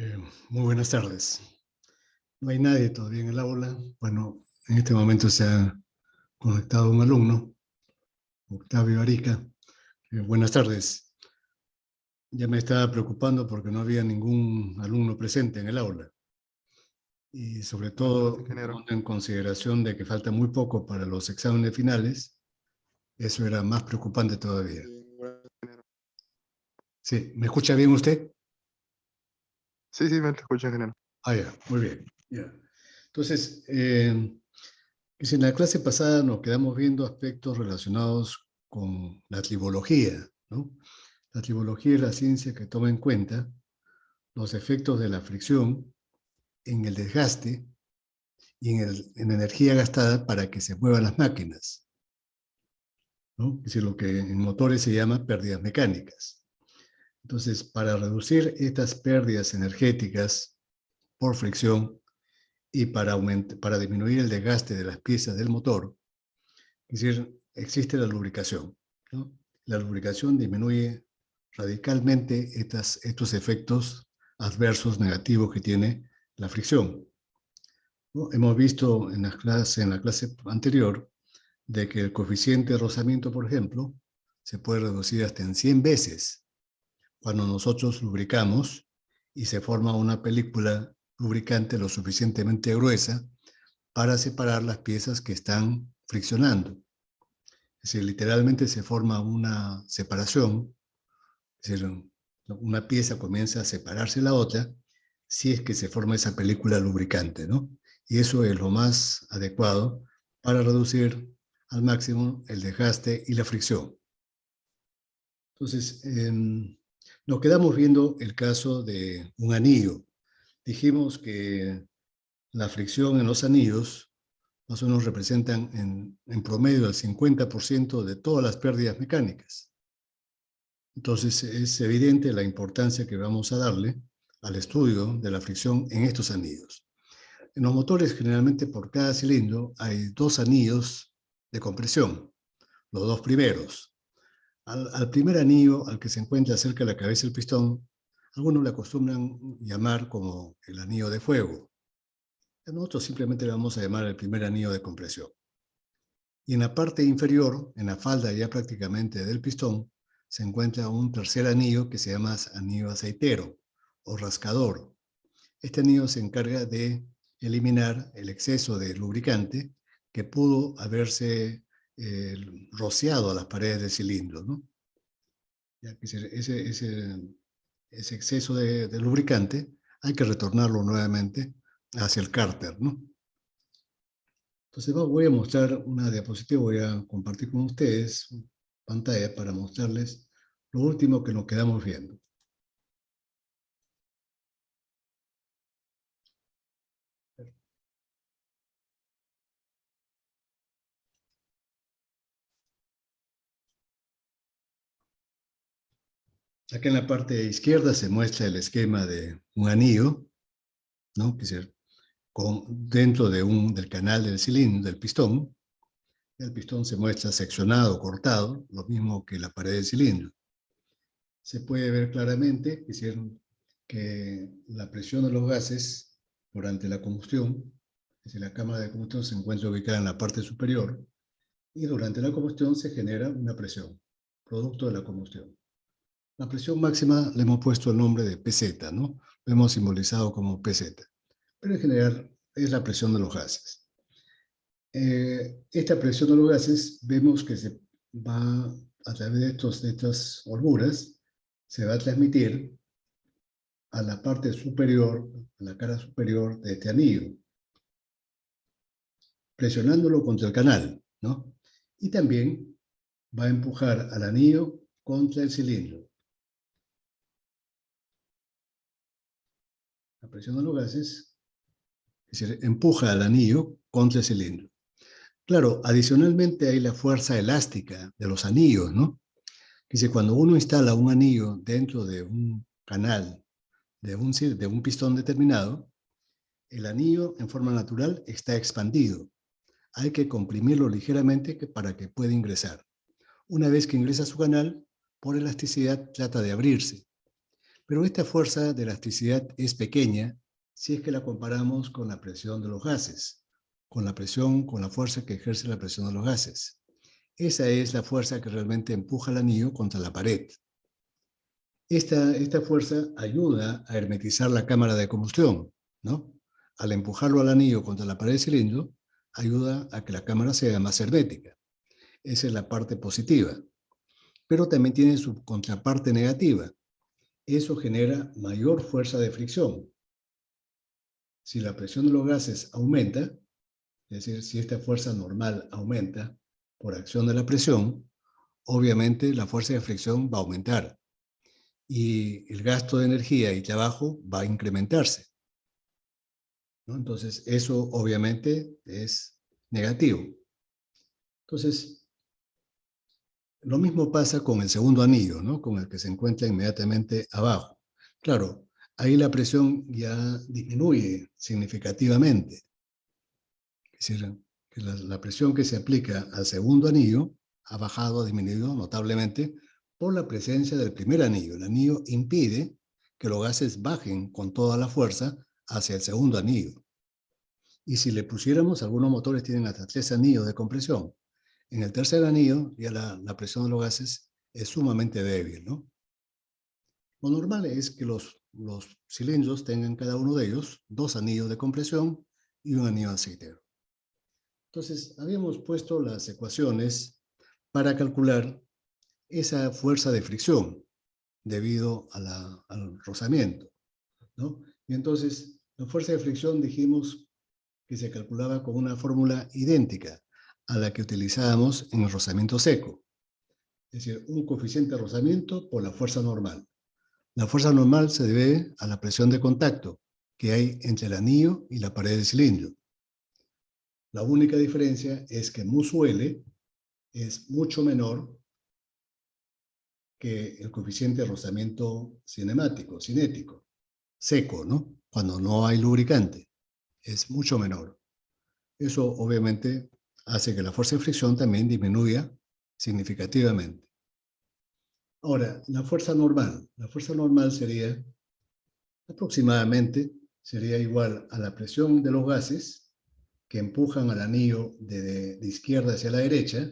Eh, Muy buenas tardes. No hay nadie todavía en el aula. Bueno, en este momento se ha conectado un alumno, Octavio Arica. Buenas tardes. Ya me estaba preocupando porque no había ningún alumno presente en el aula. Y sobre Buenas tardes, todo, ingeniero. tomando en consideración de que falta muy poco para los exámenes finales, eso era más preocupante todavía. Buenas, ingeniero. Sí, ¿me escucha bien usted? Sí, sí, me escucho, ingeniero. Ah, ya, muy bien. Ya. Entonces, en la clase pasada nos quedamos viendo aspectos relacionados con la tribología, ¿no? La tribología es la ciencia que toma en cuenta los efectos de la fricción en el desgaste y en la energía gastada para que se muevan las máquinas, ¿no? Es decir, lo que en motores se llama pérdidas mecánicas. Entonces, para reducir estas pérdidas energéticas por fricción y para disminuir el desgaste de las piezas del motor, es decir, existe la lubricación, ¿no? La lubricación disminuye radicalmente estos efectos adversos negativos que tiene la fricción, ¿no? Hemos visto en la clase anterior de que el coeficiente de rozamiento, por ejemplo, se puede reducir hasta en 100 veces cuando nosotros lubricamos y se forma una película lubricante lo suficientemente gruesa para separar las piezas que están friccionando. Es decir, literalmente se forma una separación, es decir, una pieza comienza a separarse de la otra si es que se forma esa película lubricante, ¿no? Y eso es lo más adecuado para reducir al máximo el desgaste y la fricción. Entonces, nos quedamos viendo el caso de un anillo. Dijimos que la fricción en los anillos más o menos representan en promedio el 50% de todas las pérdidas mecánicas. Entonces es evidente la importancia que vamos a darle al estudio de la fricción en estos anillos. En los motores, generalmente por cada cilindro hay dos anillos de compresión, los dos primeros. Al primer anillo, al que se encuentra cerca de la cabeza del pistón, algunos le acostumbran llamar como el anillo de fuego. Nosotros simplemente le vamos a llamar el primer anillo de compresión. Y en la parte inferior, en la falda ya prácticamente del pistón, se encuentra un tercer anillo que se llama anillo aceitero o rascador. Este anillo se encarga de eliminar el exceso de lubricante que pudo haberse rociado a las paredes del cilindro, ¿no? Ya que ese exceso de lubricante hay que retornarlo nuevamente hacia el cárter, ¿no? Entonces voy a mostrar una diapositiva, voy a compartir con ustedes pantalla para mostrarles lo último que nos quedamos viendo. Acá en la parte izquierda se muestra el esquema de un anillo, ¿no? Que se, dentro del canal del cilindro, del pistón. El pistón se muestra seccionado, cortado, lo mismo que la pared del cilindro. Se puede ver claramente que la presión de los gases durante la combustión, es decir, la cámara de combustión se encuentra ubicada en la parte superior y durante la combustión se genera una presión, producto de la combustión. La presión máxima le hemos puesto el nombre de PZ, ¿no? Lo hemos simbolizado como PZ, pero en general es la presión de los gases. Esta presión de los gases vemos que se va a través de estas holguras, se va a transmitir a la parte superior, a la cara superior de este anillo, presionándolo contra el canal, ¿no? Y también va a empujar al anillo contra el cilindro. La presión de los gases, es decir, empuja al anillo contra el cilindro. Claro, adicionalmente hay la fuerza elástica de los anillos, ¿no? Dice, cuando uno instala un anillo dentro de un canal de un pistón determinado, el anillo en forma natural está expandido. Hay que comprimirlo ligeramente para que pueda ingresar. Una vez que ingresa a su canal, por elasticidad trata de abrirse. Pero esta fuerza de elasticidad es pequeña si es que la comparamos con la presión de los gases, con la fuerza que ejerce la presión de los gases. Esa es la fuerza que realmente empuja el anillo contra la pared. Esta fuerza ayuda a hermetizar la cámara de combustión, ¿no? Al empujarlo al anillo contra la pared del cilindro, ayuda a que la cámara sea más hermética. Esa es la parte positiva. Pero también tiene su contraparte negativa. Eso genera mayor fuerza de fricción. Si la presión de los gases aumenta, es decir, si esta fuerza normal aumenta por acción de la presión, obviamente la fuerza de fricción va a aumentar y el gasto de energía y trabajo va a incrementarse, ¿no? Entonces, eso obviamente es negativo. Entonces, lo mismo pasa con el segundo anillo, ¿no? Con el que se encuentra inmediatamente abajo. Claro, ahí la presión ya disminuye significativamente. Es decir, que la presión que se aplica al segundo anillo ha bajado, ha disminuido notablemente por la presencia del primer anillo. El anillo impide que los gases bajen con toda la fuerza hacia el segundo anillo. Y si le pusiéramos, algunos motores tienen hasta 3 anillos de compresión. En el tercer anillo ya la presión de los gases es sumamente débil, ¿no? Lo normal es que los cilindros tengan cada uno de ellos 2 anillos de compresión y un anillo aceitero. Entonces, habíamos puesto las ecuaciones para calcular esa fuerza de fricción debido al rozamiento, ¿no? Y entonces, la fuerza de fricción dijimos que se calculaba con una fórmula idéntica a la que utilizábamos en el rozamiento seco. Es decir, un coeficiente de rozamiento por la fuerza normal. La fuerza normal se debe a la presión de contacto que hay entre el anillo y la pared del cilindro. La única diferencia es que mu sub L es mucho menor que el coeficiente de rozamiento cinético, seco, ¿no? Cuando no hay lubricante, es mucho menor. Eso obviamente hace que la fuerza de fricción también disminuya significativamente. Ahora, la fuerza normal sería aproximadamente, sería igual a la presión de los gases que empujan al anillo de izquierda hacia la derecha,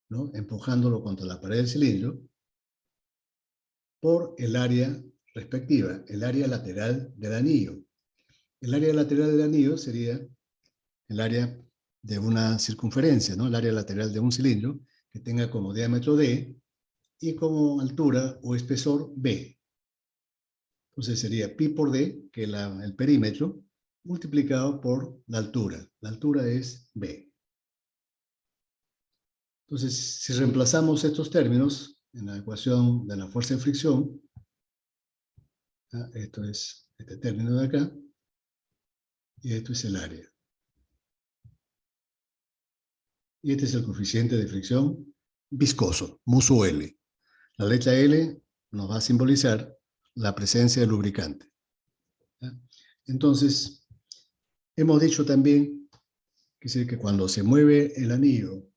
¿no? Empujándolo contra la pared del cilindro, por el área respectiva, el área lateral del anillo. El área lateral del anillo sería el área de una circunferencia, ¿no? El área lateral de un cilindro que tenga como diámetro D y como altura o espesor B. Entonces sería pi por D, que es el perímetro, multiplicado por la altura. La altura es B. Entonces, si reemplazamos estos términos en la ecuación de la fuerza de fricción, esto es este término de acá, y esto es el área. Y este es el coeficiente de fricción viscoso, mu sub L. La letra L nos va a simbolizar la presencia del lubricante. ¿Ya? Entonces, hemos dicho también que cuando se mueve el anillo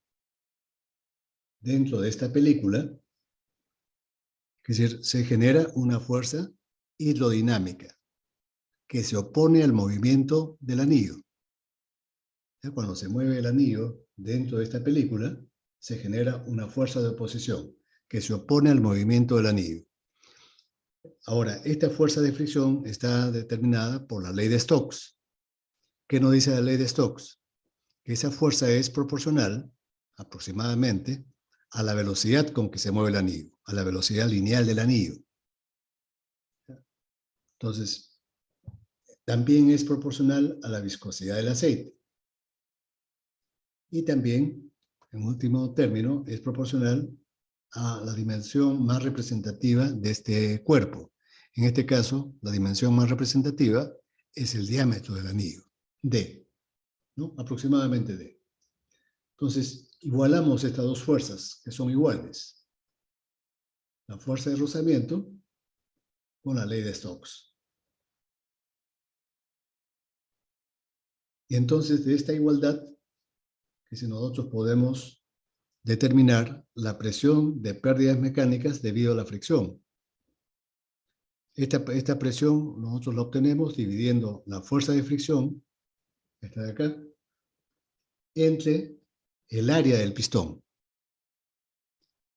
dentro de esta película, es decir, se genera una fuerza hidrodinámica que se opone al movimiento del anillo. ¿Ya? Cuando se mueve el anillo dentro de esta película, se genera una fuerza de oposición que se opone al movimiento del anillo. Ahora, esta fuerza de fricción está determinada por la ley de Stokes. ¿Qué nos dice la ley de Stokes? Que esa fuerza es proporcional, aproximadamente, a la velocidad con que se mueve el anillo, a la velocidad lineal del anillo. Entonces, también es proporcional a la viscosidad del aceite. Y también, en último término, es proporcional a la dimensión más representativa de este cuerpo. En este caso, la dimensión más representativa es el diámetro del anillo, D, ¿no? Aproximadamente D. Entonces, igualamos estas dos fuerzas, que son iguales. La fuerza de rozamiento con la ley de Stokes. Y entonces, de esta igualdad, que si nosotros podemos determinar la presión de pérdidas mecánicas debido a la fricción. Esta presión nosotros la obtenemos dividiendo la fuerza de fricción, esta de acá, entre el área del pistón.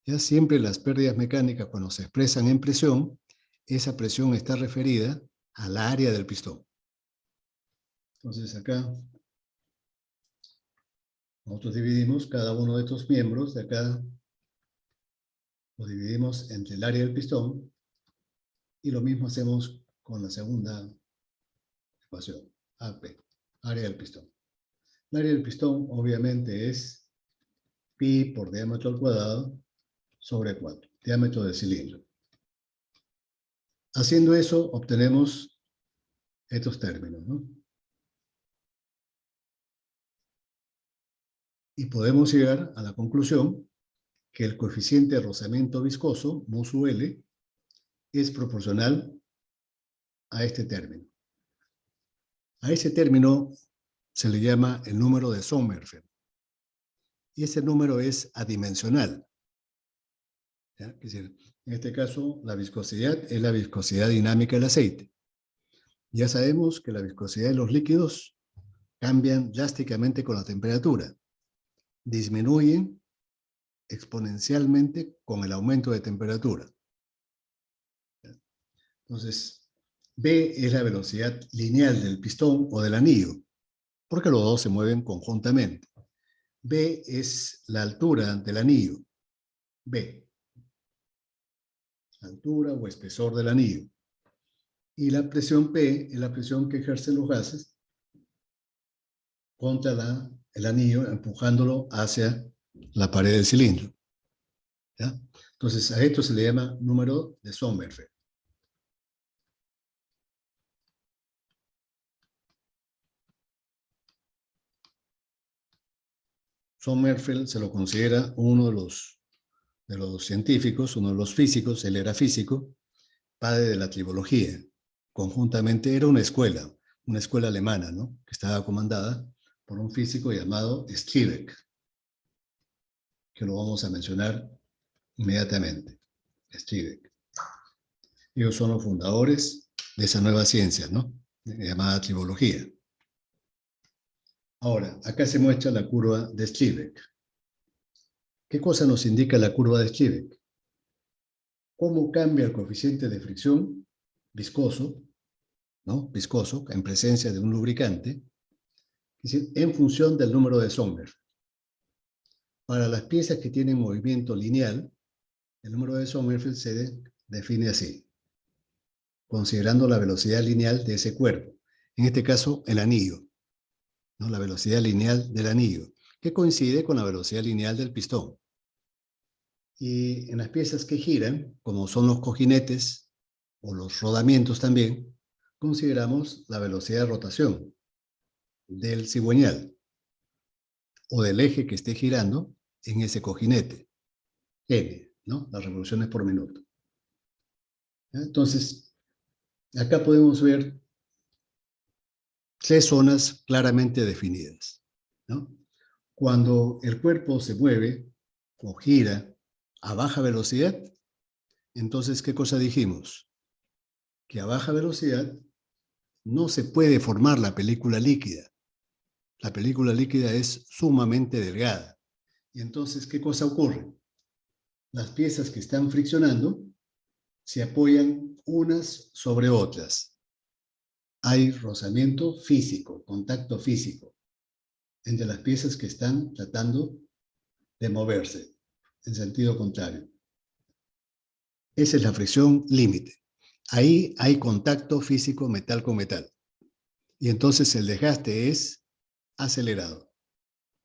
Ya siempre las pérdidas mecánicas, cuando se expresan en presión, esa presión está referida al área del pistón. Entonces acá nosotros dividimos cada uno de estos miembros de acá, lo dividimos entre el área del pistón, y lo mismo hacemos con la segunda ecuación, AP, área del pistón. El área del pistón obviamente es pi por diámetro al cuadrado sobre 4, diámetro del cilindro. Haciendo eso obtenemos estos términos, ¿no? Y podemos llegar a la conclusión que el coeficiente de rozamiento viscoso, mu sub L, es proporcional a este término. A ese término se le llama el número de Sommerfeld. Y ese número es adimensional. ¿Ya? Es decir, en este caso, la viscosidad es la viscosidad dinámica del aceite. Ya sabemos que la viscosidad de los líquidos cambian drásticamente con la temperatura. Disminuyen exponencialmente con el aumento de temperatura. Entonces, V es la velocidad lineal del pistón o del anillo, porque los dos se mueven conjuntamente. V es la altura del anillo, V, altura o espesor del anillo. Y la presión P es la presión que ejercen los gases contra el anillo, empujándolo hacia la pared del cilindro. ¿Ya? Entonces, a esto se le llama número de Sommerfeld. Sommerfeld se lo considera uno de los científicos, uno de los físicos, él era físico, padre de la tribología. Conjuntamente era una escuela alemana, ¿no? Que estaba comandada por un físico llamado Striebeck, que lo vamos a mencionar inmediatamente. Striebeck. Ellos son los fundadores de esa nueva ciencia, ¿no? Llamada tribología. Ahora, acá se muestra la curva de Striebeck. ¿Qué cosa nos indica la curva de Striebeck? Cómo cambia el coeficiente de fricción viscoso, ¿no? Viscoso, en presencia de un lubricante, es decir, en función del número de Sommerfeld. Para las piezas que tienen movimiento lineal, el número de Sommerfeld se define así, considerando la velocidad lineal de ese cuerpo. En este caso, el anillo, ¿no? La velocidad lineal del anillo, que coincide con la velocidad lineal del pistón. Y en las piezas que giran, como son los cojinetes o los rodamientos también, consideramos la velocidad de rotación del cigüeñal o del eje que esté girando en ese cojinete, n, ¿no? Las revoluciones por minuto. ¿Ya? Entonces, acá podemos ver tres zonas claramente definidas, ¿no? Cuando el cuerpo se mueve o gira a baja velocidad, entonces, ¿qué cosa dijimos? Que a baja velocidad no se puede formar la película líquida. La película líquida es sumamente delgada. Y entonces, ¿qué cosa ocurre? Las piezas que están friccionando se apoyan unas sobre otras. Hay rozamiento físico, contacto físico, entre las piezas que están tratando de moverse en sentido contrario. Esa es la fricción límite. Ahí hay contacto físico metal con metal. Y entonces el desgaste es acelerado.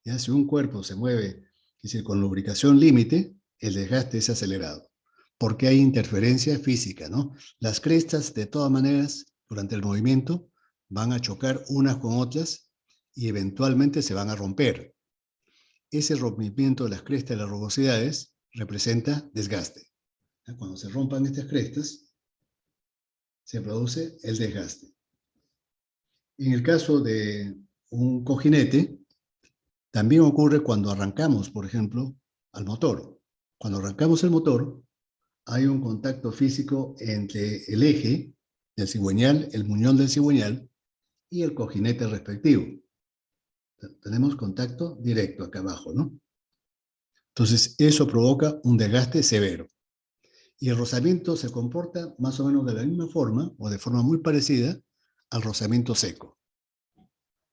¿Ya? Si un cuerpo se mueve, es decir, con lubricación límite, el desgaste es acelerado. Porque hay interferencia física, ¿no? Las crestas, de todas maneras, durante el movimiento, van a chocar unas con otras y eventualmente se van a romper. Ese rompimiento de las crestas de las rugosidades representa desgaste. Cuando se rompan estas crestas, se produce el desgaste. En el caso de un cojinete, también ocurre cuando arrancamos, por ejemplo, al motor. Cuando arrancamos el motor, hay un contacto físico entre el eje del cigüeñal, el muñón del cigüeñal y el cojinete respectivo. Tenemos contacto directo acá abajo, ¿no? Entonces, eso provoca un desgaste severo. Y el rozamiento se comporta más o menos de la misma forma, o de forma muy parecida, al rozamiento seco.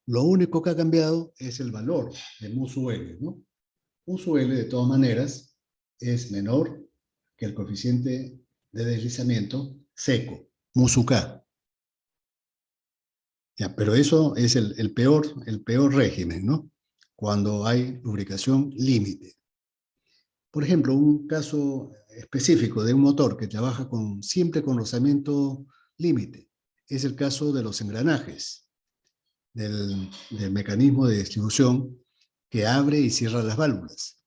Lo único que ha cambiado es el valor de mu-L, ¿no? Mu-L, de todas maneras, es menor que el coeficiente de deslizamiento seco, mu-K. Ya, pero eso es el peor régimen, ¿no? Cuando hay lubricación límite. Por ejemplo, un caso específico de un motor que trabaja siempre con rozamiento límite es el caso de los engranajes del mecanismo de distribución que abre y cierra las válvulas.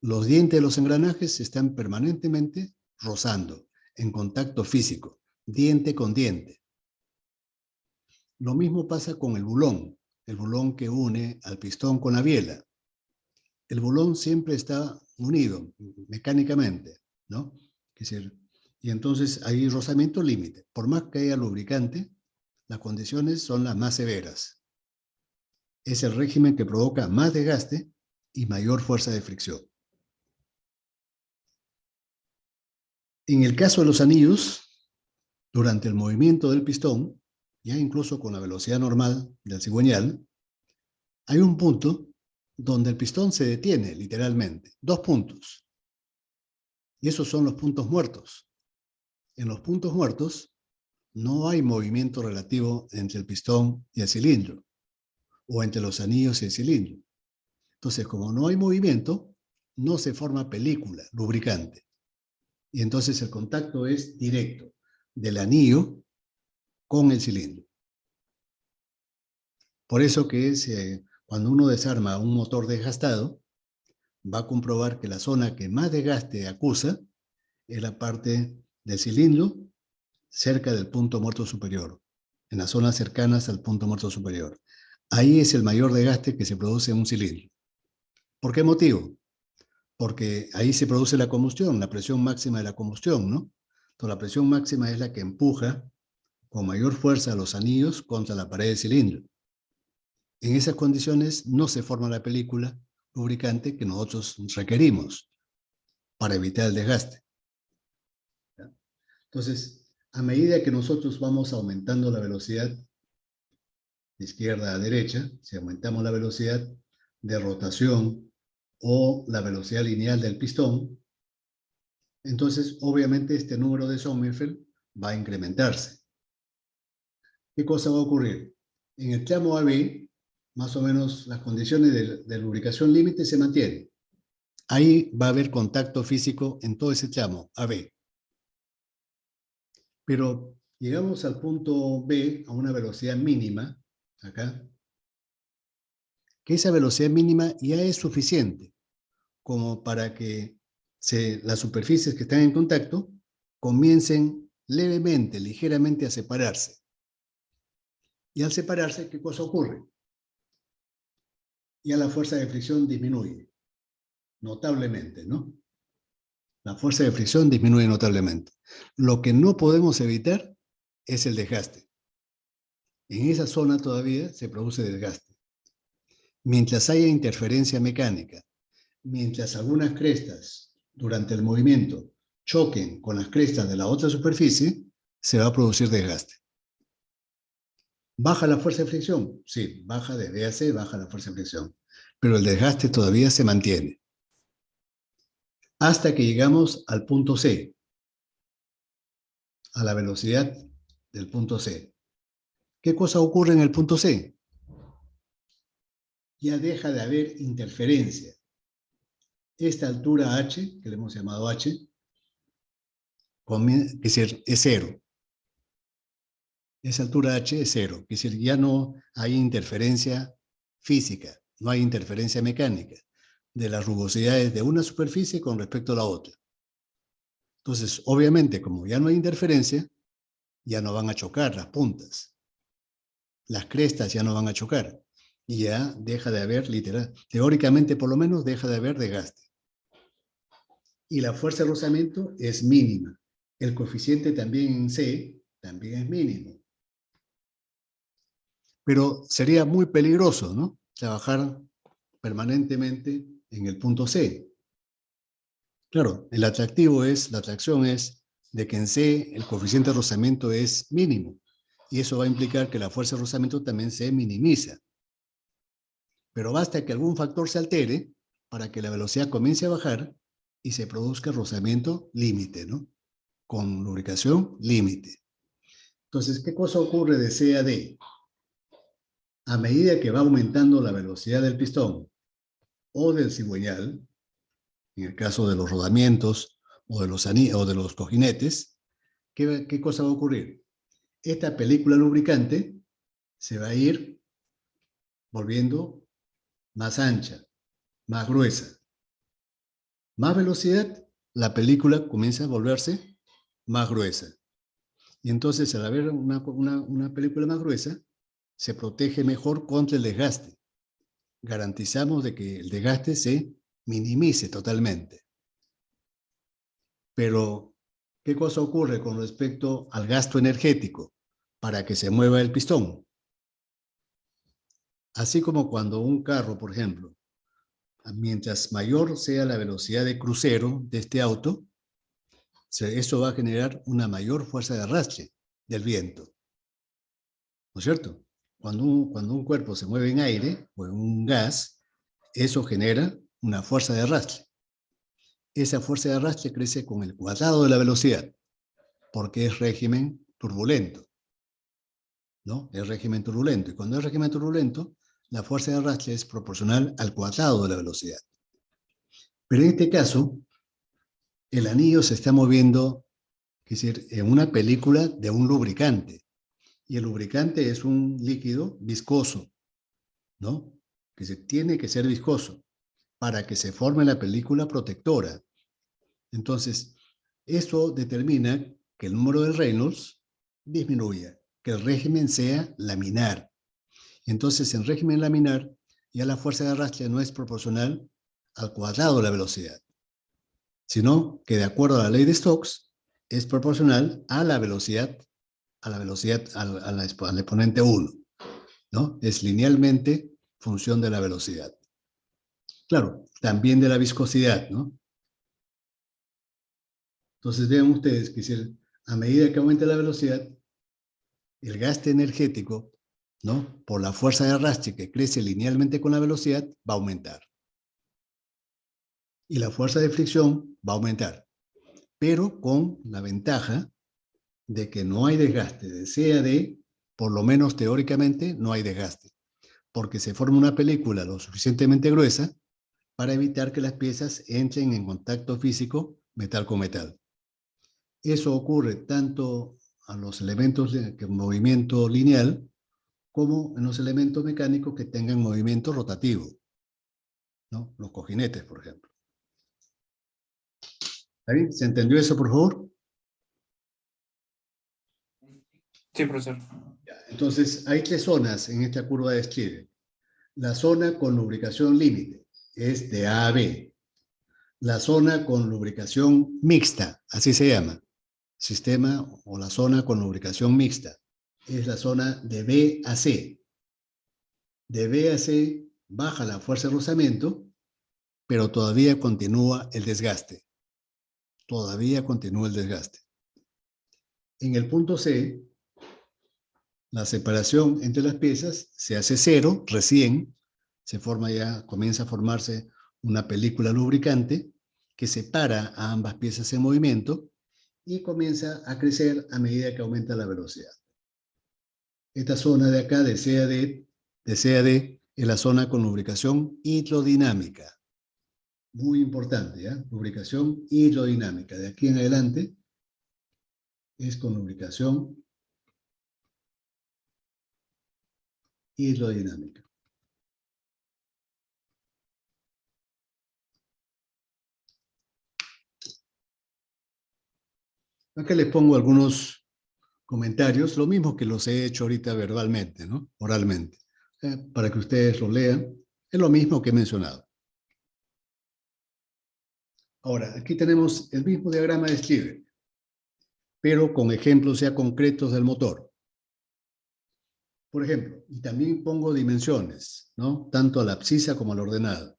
Los dientes de los engranajes están permanentemente rozando, en contacto físico, diente con diente. Lo mismo pasa con el bulón que une al pistón con la biela. El bulón siempre está unido mecánicamente, ¿no? Es decir, y entonces hay rozamiento límite. Por más que haya lubricante, las condiciones son las más severas. Es el régimen que provoca más desgaste y mayor fuerza de fricción. En el caso de los anillos, durante el movimiento del pistón, ya incluso con la velocidad normal del cigüeñal, hay un punto donde el pistón se detiene, literalmente. 2 puntos. Y esos son los puntos muertos. En los puntos muertos no hay movimiento relativo entre el pistón y el cilindro, o entre los anillos y el cilindro. Entonces, como no hay movimiento, no se forma película lubricante. Y entonces el contacto es directo del anillo con el cilindro. Por eso que cuando uno desarma un motor desgastado, va a comprobar que la zona que más desgaste acusa es la parte del cilindro cerca del punto muerto superior, en las zonas cercanas al punto muerto superior. Ahí es el mayor desgaste que se produce en un cilindro. ¿Por qué motivo? Porque ahí se produce la combustión, la presión máxima de la combustión, ¿no? Entonces, la presión máxima es la que empuja con mayor fuerza los anillos contra la pared del cilindro. En esas condiciones no se forma la película lubricante que nosotros requerimos para evitar el desgaste. ¿Ya? Entonces, a medida que nosotros vamos aumentando la velocidad de izquierda a derecha, si aumentamos la velocidad de rotación o la velocidad lineal del pistón, entonces obviamente este número de Sommerfeld va a incrementarse. ¿Qué cosa va a ocurrir? En el tramo AB, más o menos las condiciones de lubricación límite se mantienen. Ahí va a haber contacto físico en todo ese tramo AB. Pero llegamos al punto B a una velocidad mínima, acá, que esa velocidad mínima ya es suficiente como para que las superficies que están en contacto comiencen levemente, ligeramente a separarse. Y al separarse, ¿qué cosa ocurre? Ya la fuerza de fricción disminuye notablemente, ¿no? La fuerza de fricción disminuye notablemente. Lo que no podemos evitar es el desgaste. En esa zona todavía se produce desgaste. Mientras haya interferencia mecánica, mientras algunas crestas durante el movimiento choquen con las crestas de la otra superficie, se va a producir desgaste. ¿Baja la fuerza de fricción? Sí, baja desde AC, baja la fuerza de fricción. Pero el desgaste todavía se mantiene. Hasta que llegamos al punto C, a la velocidad del punto C. ¿Qué cosa ocurre en el punto C? Ya deja de haber interferencia. Esta altura H, que le hemos llamado H, es cero. Esa altura H es cero, es decir, ya no hay interferencia física, no hay interferencia mecánica de las rugosidades de una superficie con respecto a la otra. Entonces, obviamente, como ya no hay interferencia, ya no van a chocar las puntas. Las crestas ya no van a chocar. Y ya deja de haber, teóricamente por lo menos, deja de haber desgaste. y la fuerza de rozamiento es mínima. El coeficiente también en C también es mínimo. Pero sería muy peligroso, ¿no? Trabajar permanentemente en el punto C. Claro, la atracción es de que en C el coeficiente de rozamiento es mínimo, y eso va a implicar que la fuerza de rozamiento también se minimiza. Pero basta que algún factor se altere para que la velocidad comience a bajar y se produzca rozamiento límite, ¿no? Con lubricación límite. Entonces, ¿qué cosa ocurre de C a D? A medida que va aumentando la velocidad del pistón o del cigüeñal, en el caso de los rodamientos o de los cojinetes, ¿qué cosa va a ocurrir? Esta película lubricante se va a ir volviendo más ancha, más gruesa. Más velocidad, la película comienza a volverse más gruesa. Y entonces, al haber una película más gruesa, se protege mejor contra el desgaste. Garantizamos de que el desgaste se minimice totalmente. Pero, ¿qué cosa ocurre con respecto al gasto energético para que se mueva el pistón? Así como cuando un carro, por ejemplo, mientras mayor sea la velocidad de crucero de este auto, eso va a generar una mayor fuerza de arrastre del viento. ¿No es cierto? Cuando un cuerpo se mueve en aire o en un gas, eso genera una fuerza de arrastre. Esa fuerza de arrastre crece con el cuadrado de la velocidad, porque es régimen turbulento, ¿no? Es régimen turbulento. Y cuando es régimen turbulento, la fuerza de arrastre es proporcional al cuadrado de la velocidad. Pero en este caso, el anillo se está moviendo, es decir, en una película de un lubricante. Y el lubricante es un líquido viscoso, ¿no? Que tiene que ser viscoso para que se forme la película protectora. Entonces, eso determina que el número de Reynolds disminuya, que el régimen sea laminar. Entonces, en régimen laminar, ya la fuerza de arrastre no es proporcional al cuadrado de la velocidad, sino que de acuerdo a la ley de Stokes, es proporcional a la velocidad, al exponente 1, ¿no? Es linealmente función de la velocidad. Claro, también de la viscosidad, ¿no? Entonces vean ustedes que a medida que aumenta la velocidad, el gasto energético, ¿no? Por la fuerza de arrastre que crece linealmente con la velocidad, va a aumentar. Y la fuerza de fricción va a aumentar, pero con la ventaja de que no hay desgaste. De C a D, por lo menos teóricamente, no hay desgaste, porque se forma una película lo suficientemente gruesa para evitar que las piezas entren en contacto físico metal con metal. Eso ocurre tanto a los elementos con movimiento lineal como en los elementos mecánicos que tengan movimiento rotativo, ¿no? Los cojinetes, por ejemplo. ¿Está bien? ¿Se entendió eso, por favor? Sí, profesor. Entonces, hay 3 zonas en esta curva de despliegue. La zona con lubricación límite es de A a B. La zona con lubricación mixta, así se llama, sistema o la zona con lubricación mixta, es la zona de B a C. De B a C baja la fuerza de rozamiento, pero todavía continúa el desgaste. Todavía continúa el desgaste. En el punto C, la separación entre las piezas se hace 0, recién comienza a formarse una película lubricante que separa a ambas piezas en movimiento y comienza a crecer a medida que aumenta la velocidad. Esta zona de acá, de C a D, es la zona con lubricación hidrodinámica. Muy importante, ¿ya? Lubricación hidrodinámica. De aquí en adelante es con lubricación hidrodinámica. Acá les pongo algunos comentarios, lo mismo que los he hecho ahorita verbalmente, ¿no? Oralmente, para que ustedes lo lean. Es lo mismo que he mencionado. Ahora, aquí tenemos el mismo diagrama de Stiver, pero con ejemplos ya concretos del motor. Por ejemplo, y también pongo dimensiones, ¿no? Tanto a la abscisa como a la ordenada.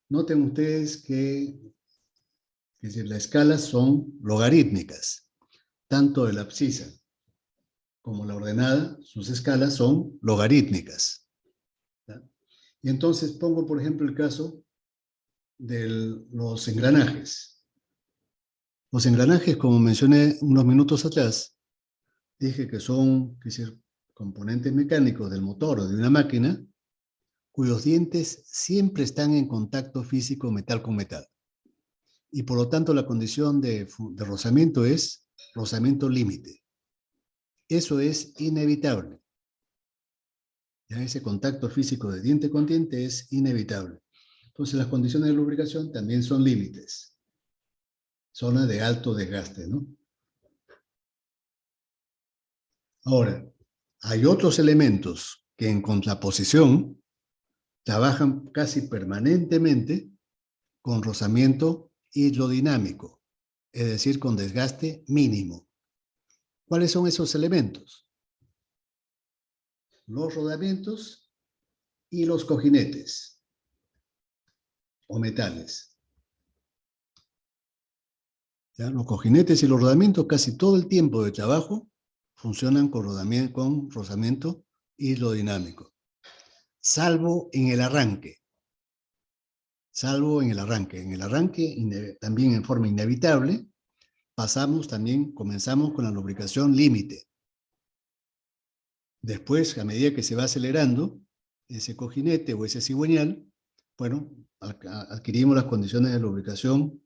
Noten ustedes que las escalas son logarítmicas, tanto de la abscisa como la ordenada, sus escalas son logarítmicas. ¿Ya? Y entonces pongo, por ejemplo, el caso de los engranajes. Los engranajes, como mencioné unos minutos atrás, dije que son, es decir, componentes mecánicos del motor o de una máquina cuyos dientes siempre están en contacto físico metal con metal. Y por lo tanto la condición de rozamiento es rozamiento límite. Eso es inevitable. Ya ese contacto físico de diente con diente es inevitable. Entonces las condiciones de lubricación también son límites. Zona de alto desgaste, ¿no? Ahora, hay otros elementos que en contraposición trabajan casi permanentemente con rozamiento hidrodinámico, es decir, con desgaste mínimo. ¿Cuáles son esos elementos? Los rodamientos y los cojinetes o metales. ¿Ya? Los cojinetes y los rodamientos casi todo el tiempo de trabajo funcionan con rozamiento hidrodinámico, salvo en el arranque. Salvo en el arranque. En el arranque, también en forma inevitable, comenzamos con la lubricación límite. Después, a medida que se va acelerando ese cojinete o ese cigüeñal, bueno, adquirimos las condiciones de lubricación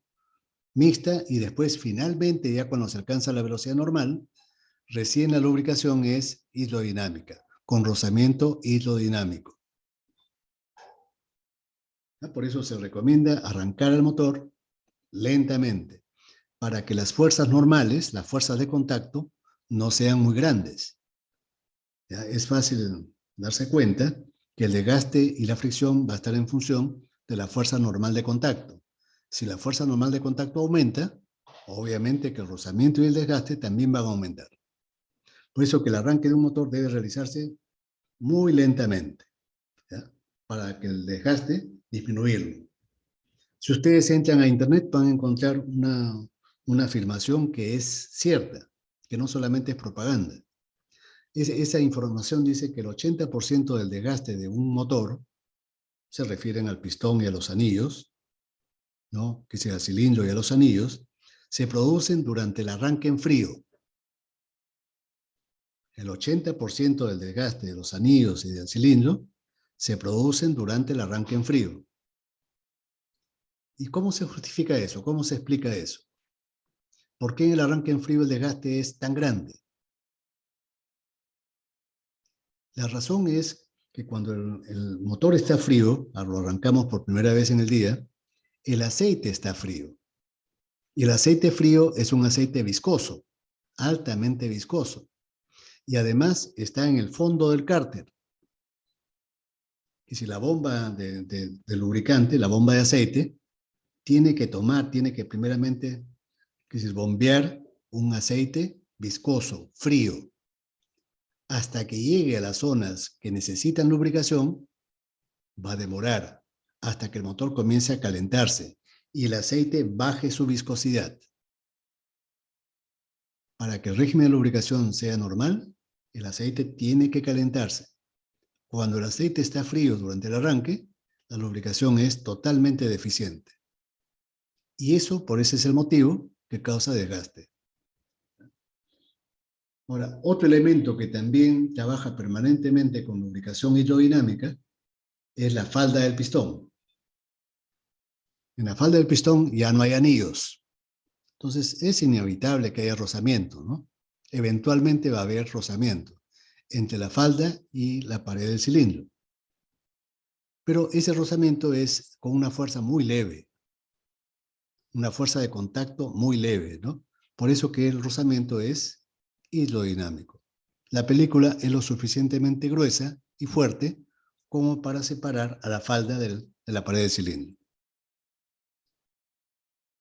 mixta y después, finalmente, ya cuando se alcanza la velocidad normal, recién la lubricación es hidrodinámica, con rozamiento hidrodinámico. Por eso se recomienda arrancar el motor lentamente, para que las fuerzas normales, las fuerzas de contacto, no sean muy grandes. ¿Ya? Es fácil darse cuenta que el desgaste y la fricción va a estar en función de la fuerza normal de contacto. Si la fuerza normal de contacto aumenta, obviamente que el rozamiento y el desgaste también van a aumentar. Por eso que el arranque de un motor debe realizarse muy lentamente, ¿ya? Para que el desgaste disminuirlo. Si ustedes entran a internet van a encontrar una afirmación que es cierta, que no solamente es propaganda. Esa información dice que el 80% del desgaste de un motor, se refieren al pistón y a los anillos, ¿no? Que sea al cilindro y a los anillos, se producen durante el arranque en frío. El 80% del desgaste de los anillos y del cilindro se producen durante el arranque en frío. ¿Y cómo se justifica eso? ¿Cómo se explica eso? ¿Por qué en el arranque en frío el desgaste es tan grande? La razón es que cuando el motor está frío, lo arrancamos por primera vez en el día, el aceite está frío. Y el aceite frío es un aceite viscoso, altamente viscoso. Y además está en el fondo del cárter. Y si la bomba de lubricante, la bomba de aceite, tiene que primeramente bombear un aceite viscoso, frío, hasta que llegue a las zonas que necesitan lubricación, va a demorar hasta que el motor comience a calentarse y el aceite baje su viscosidad. Para que el régimen de lubricación sea normal, el aceite tiene que calentarse. Cuando el aceite está frío durante el arranque, la lubricación es totalmente deficiente. Y por ese es el motivo que causa desgaste. Ahora, otro elemento que también trabaja permanentemente con lubricación hidrodinámica es la falda del pistón. En la falda del pistón ya no hay anillos. Entonces es inevitable que haya rozamiento, ¿no? Eventualmente va a haber rozamiento entre la falda y la pared del cilindro. Pero ese rozamiento es con una fuerza muy leve, una fuerza de contacto muy leve, ¿no? Por eso que el rozamiento es hidrodinámico. La película es lo suficientemente gruesa y fuerte como para separar a la falda de la pared del cilindro.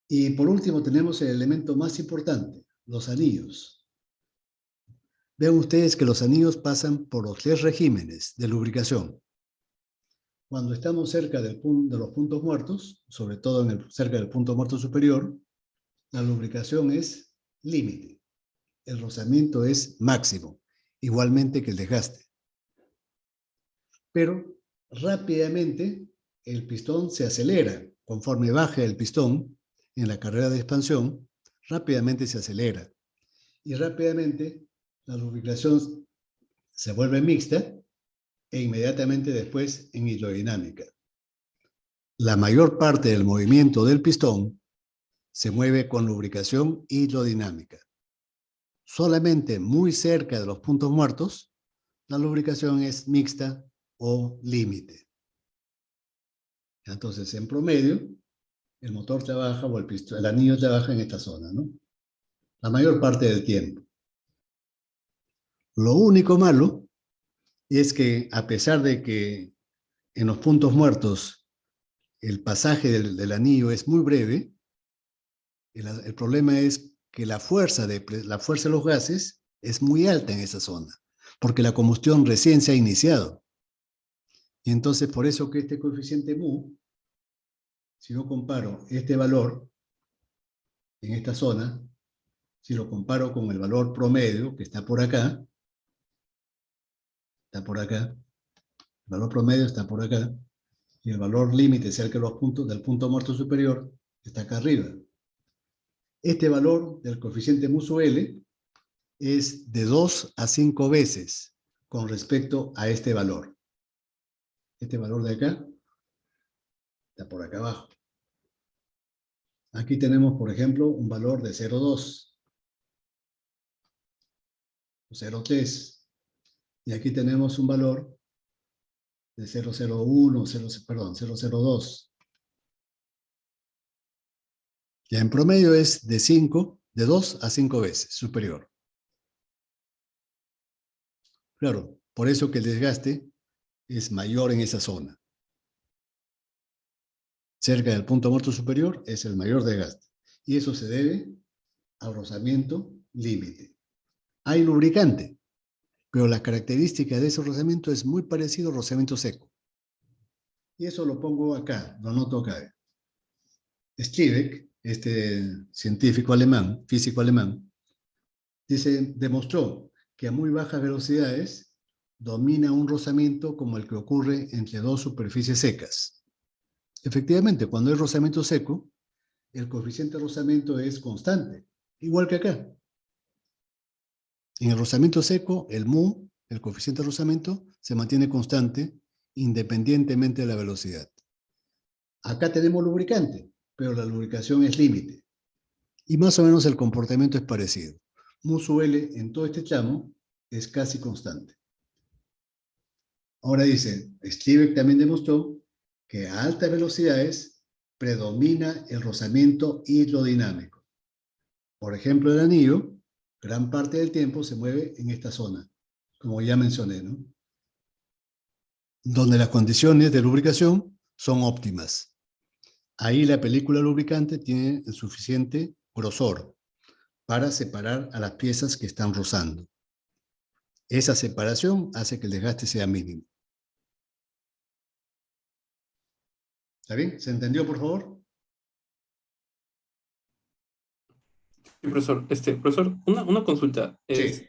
Y por último tenemos el elemento más importante, los anillos. Vean ustedes que los anillos pasan por los 3 regímenes de lubricación. Cuando estamos cerca de los puntos muertos, sobre todo cerca del punto muerto superior, la lubricación es límite. El rozamiento es máximo, igualmente que el desgaste. Pero rápidamente el pistón se acelera. Conforme baja el pistón en la carrera de expansión, rápidamente se acelera. Y rápidamente la lubricación se vuelve mixta e inmediatamente después en hidrodinámica. La mayor parte del movimiento del pistón se mueve con lubricación hidrodinámica. Solamente muy cerca de los puntos muertos, la lubricación es mixta o límite. Entonces, en promedio, el motor trabaja o el anillo trabaja en esta zona, ¿no? La mayor parte del tiempo. Lo único malo es que, a pesar de que en los puntos muertos el pasaje del anillo es muy breve, el problema es que la fuerza de los gases es muy alta en esa zona, porque la combustión recién se ha iniciado. Y entonces, por eso que este coeficiente mu, si yo comparo este valor en esta zona, si lo comparo con el valor promedio que está por acá, el valor promedio está por acá, y el valor límite cerca de los puntos del punto muerto superior está acá arriba. Este valor del coeficiente mu sub L es de 2 a 5 veces con respecto a este valor. Este valor de acá está por acá abajo. Aquí tenemos, por ejemplo, un valor de 0,2 o 0,3. Y aquí tenemos un valor de 0,01, 0,02. Ya en promedio es de 2 a 5 veces superior. Claro, por eso que el desgaste es mayor en esa zona. Cerca del punto muerto superior es el mayor desgaste. Y eso se debe al rozamiento límite. Hay lubricante, pero las características de ese rozamiento es muy parecido al rozamiento seco. Y eso lo pongo acá, lo anoto acá. Stiebeck, este científico alemán, físico alemán, demostró que a muy bajas velocidades domina un rozamiento como el que ocurre entre 2 superficies secas. Efectivamente, cuando hay rozamiento seco, el coeficiente de rozamiento es constante, igual que acá. En el rozamiento seco, el mu, el coeficiente de rozamiento, se mantiene constante independientemente de la velocidad. Acá tenemos lubricante, pero la lubricación es límite. Y más o menos el comportamiento es parecido. Mu sub L en todo este tramo es casi constante. Ahora dice, Stiebeck también demostró que a altas velocidades predomina el rozamiento hidrodinámico. Por ejemplo, el anillo, gran parte del tiempo se mueve en esta zona, como ya mencioné, ¿no? Donde las condiciones de lubricación son óptimas. Ahí la película lubricante tiene el suficiente grosor para separar a las piezas que están rozando. Esa separación hace que el desgaste sea mínimo. ¿Está bien? ¿Se entendió, por favor? Sí, profesor. Profesor, una consulta. Sí.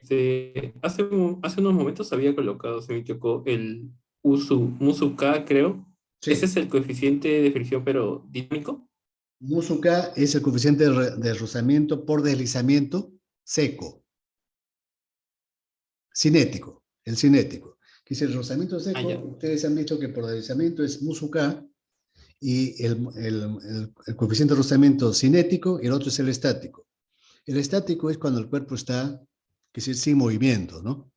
Hace unos momentos había colocado, se me equivocó, el Musu K, creo. ¿Ese Sí. es el coeficiente de fricción, pero dinámico? Mu sub K es el coeficiente de rozamiento por deslizamiento seco. Cinético, el cinético. Que es el rozamiento Ah, seco, ya. ustedes han visto que por deslizamiento es mu sub K y el coeficiente de rozamiento cinético y el otro es el estático. El estático es cuando el cuerpo está, que es sin movimiento, ¿no?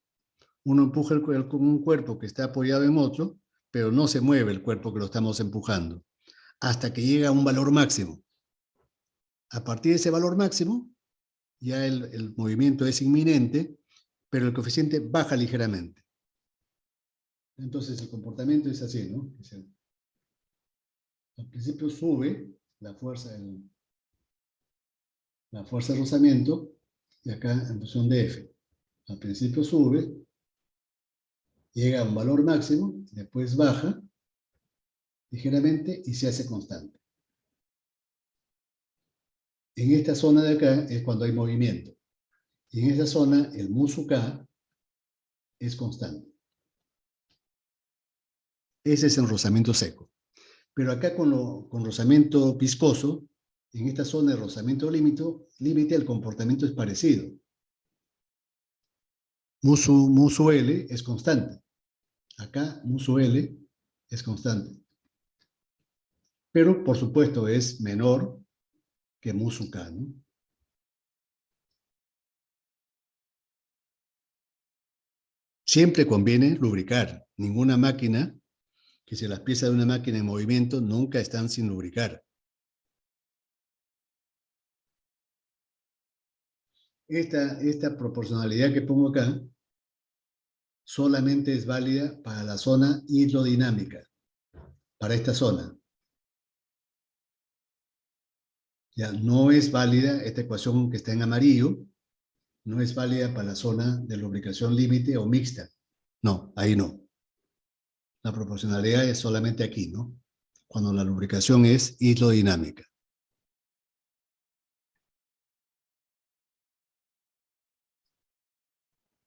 Uno empuja un cuerpo que está apoyado en otro, pero no se mueve el cuerpo que lo estamos empujando, hasta que llega a un valor máximo. A partir de ese valor máximo, ya el movimiento es inminente, pero el coeficiente baja ligeramente. Entonces el comportamiento es así, ¿no? Al principio sube la fuerza la fuerza de rozamiento, y acá en función de F. Al principio sube, llega a un valor máximo, después baja ligeramente y se hace constante. En esta zona de acá es cuando hay movimiento. Y en esta zona el mu sub K es constante. Ese es el rozamiento seco. Pero acá con rozamiento viscoso, en esta zona de rozamiento límite el comportamiento es parecido. Mu sub L es constante. Acá mu sub L es constante. Pero, por supuesto, es menor que mu sub K, ¿no? Siempre conviene lubricar. Ninguna máquina, que si las piezas de una máquina en movimiento, nunca están sin lubricar. Esta proporcionalidad que pongo acá solamente es válida para la zona hidrodinámica, para esta zona. Ya no es válida esta ecuación que está en amarillo, no es válida para la zona de lubricación límite o mixta. No, ahí no. La proporcionalidad es solamente aquí, ¿no? Cuando la lubricación es hidrodinámica.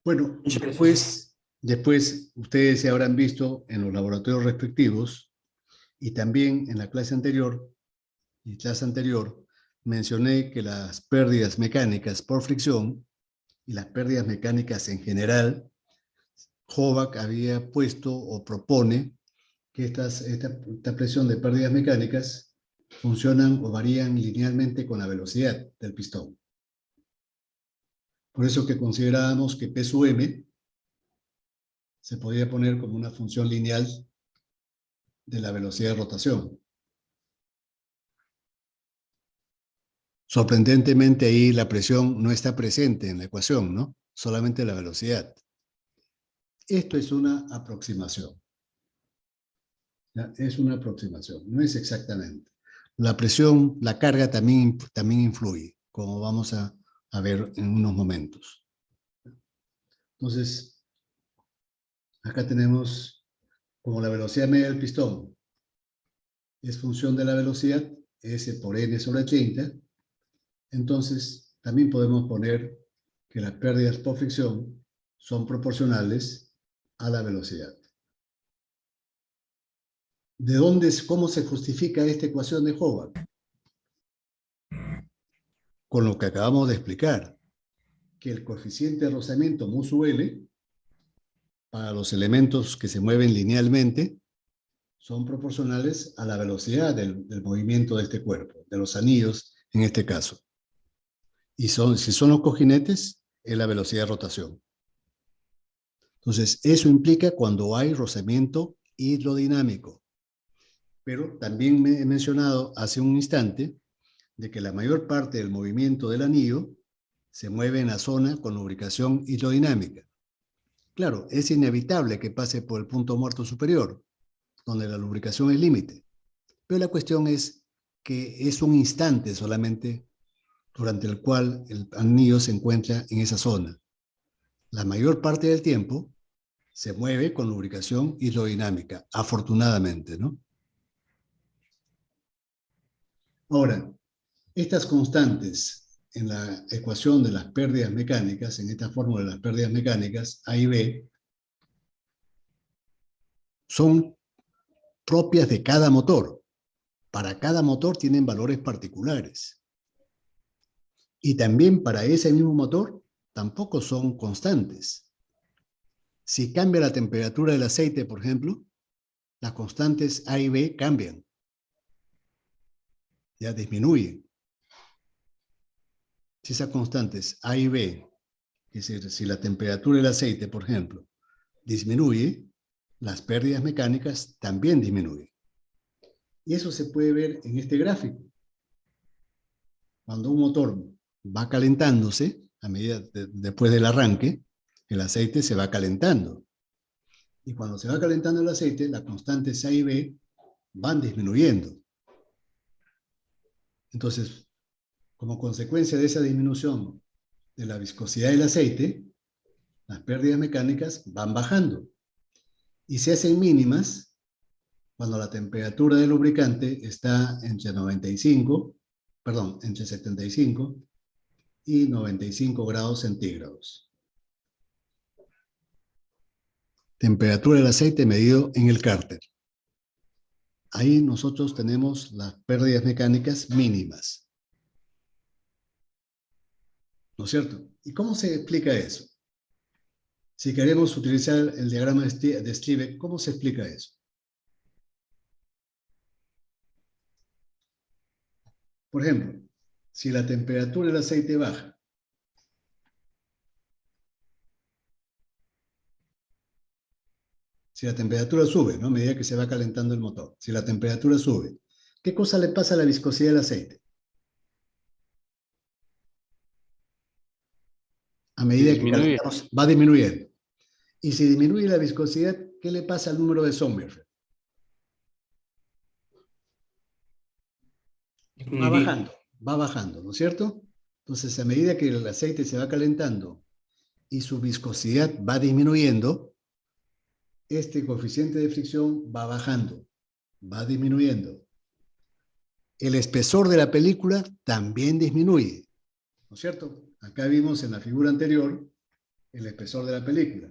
Bueno, Muchas gracias. después ustedes se habrán visto en los laboratorios respectivos y también en la clase anterior mencioné que las pérdidas mecánicas por fricción y las pérdidas mecánicas en general, Hovac había puesto o propone que esta presión de pérdidas mecánicas funcionan o varían linealmente con la velocidad del pistón. Por eso que considerábamos que P sub M se podía poner como una función lineal de la velocidad de rotación. Sorprendentemente ahí la presión no está presente en la ecuación, ¿no? Solamente la velocidad. Esto es una aproximación. ¿Ya? Es una aproximación, no es exactamente. La presión, la carga también influye, como vamos a ver en unos momentos. Entonces, acá tenemos como la velocidad media del pistón es función de la velocidad, S por N sobre 30. Entonces, también podemos poner que las pérdidas por fricción son proporcionales a la velocidad. ¿Cómo se justifica esta ecuación de Hovac? Con lo que acabamos de explicar, que el coeficiente de rozamiento mu sub L para los elementos que se mueven linealmente son proporcionales a la velocidad del movimiento de este cuerpo, de los anillos en este caso. Y si son los cojinetes, es la velocidad de rotación. Entonces, eso implica cuando hay rozamiento hidrodinámico. Pero también me he mencionado hace un instante de que la mayor parte del movimiento del anillo se mueve en la zona con lubricación hidrodinámica. Claro, es inevitable que pase por el punto muerto superior, donde la lubricación es límite. Pero la cuestión es que es un instante solamente durante el cual el anillo se encuentra en esa zona. La mayor parte del tiempo se mueve con lubricación hidrodinámica, afortunadamente, ¿no? Ahora, estas constantes en la ecuación de las pérdidas mecánicas, en esta fórmula de las pérdidas mecánicas, A y B, son propias de cada motor. Para cada motor tienen valores particulares. Y también para ese mismo motor tampoco son constantes. Si cambia la temperatura del aceite, por ejemplo, las constantes A y B cambian. Ya disminuyen. Si esas constantes A y B, es decir, si la temperatura del aceite, por ejemplo, disminuye, las pérdidas mecánicas también disminuyen. Y eso se puede ver en este gráfico. Cuando un motor va calentándose, después del arranque, el aceite se va calentando. Y cuando se va calentando el aceite, las constantes A y B van disminuyendo. Entonces, Como consecuencia de esa disminución de la viscosidad del aceite, las pérdidas mecánicas van bajando y se hacen mínimas cuando la temperatura del lubricante está entre 75 y 95 grados centígrados. Temperatura del aceite medido en el cárter. Ahí nosotros tenemos las pérdidas mecánicas mínimas. ¿No es cierto? ¿Y cómo se explica eso? Si queremos utilizar el diagrama de Stieve, ¿cómo se explica eso? Por ejemplo, si la temperatura del aceite baja, si la temperatura sube, ¿no? A medida que se va calentando el motor, si la temperatura sube, ¿qué cosa le pasa a la viscosidad del aceite? A medida que Disminuye. calentamos, va disminuyendo. Y si disminuye la viscosidad, ¿qué le pasa al número de Sommerfeld? Va bajando, ¿no es cierto? Entonces, a medida que el aceite se va calentando y su viscosidad va disminuyendo, este coeficiente de fricción va bajando, va disminuyendo. El espesor de la película también disminuye, ¿no es cierto? Acá vimos en la figura anterior el espesor de la película.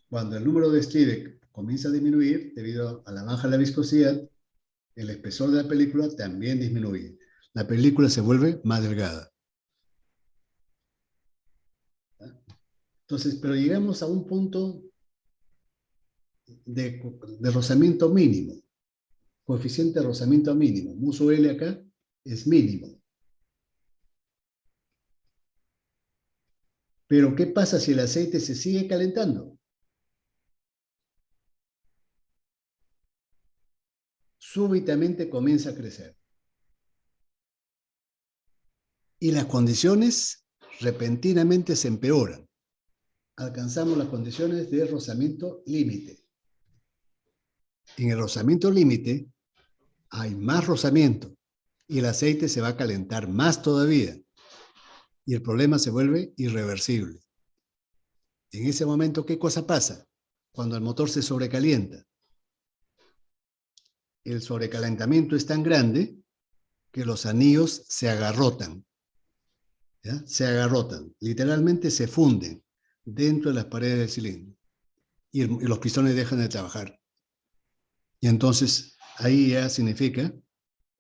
Cuando el número de Stieve comienza a disminuir debido a la baja de la viscosidad, el espesor de la película también disminuye. La película se vuelve más delgada. Entonces, pero llegamos a un punto de rozamiento mínimo, coeficiente de rozamiento mínimo. Muso L acá es mínimo. Pero, ¿qué pasa si el aceite se sigue calentando? Súbitamente comienza a crecer. Y las condiciones repentinamente se empeoran. Alcanzamos las condiciones de rozamiento límite. En el rozamiento límite hay más rozamiento y el aceite se va a calentar más todavía y el problema se vuelve irreversible. En ese momento, ¿qué cosa pasa? Cuando el motor se sobrecalienta. El sobrecalentamiento es tan grande que los anillos se agarrotan. ¿Ya? Se agarrotan, literalmente se funden dentro de las paredes del cilindro y los pistones dejan de trabajar. Y entonces ahí ya significa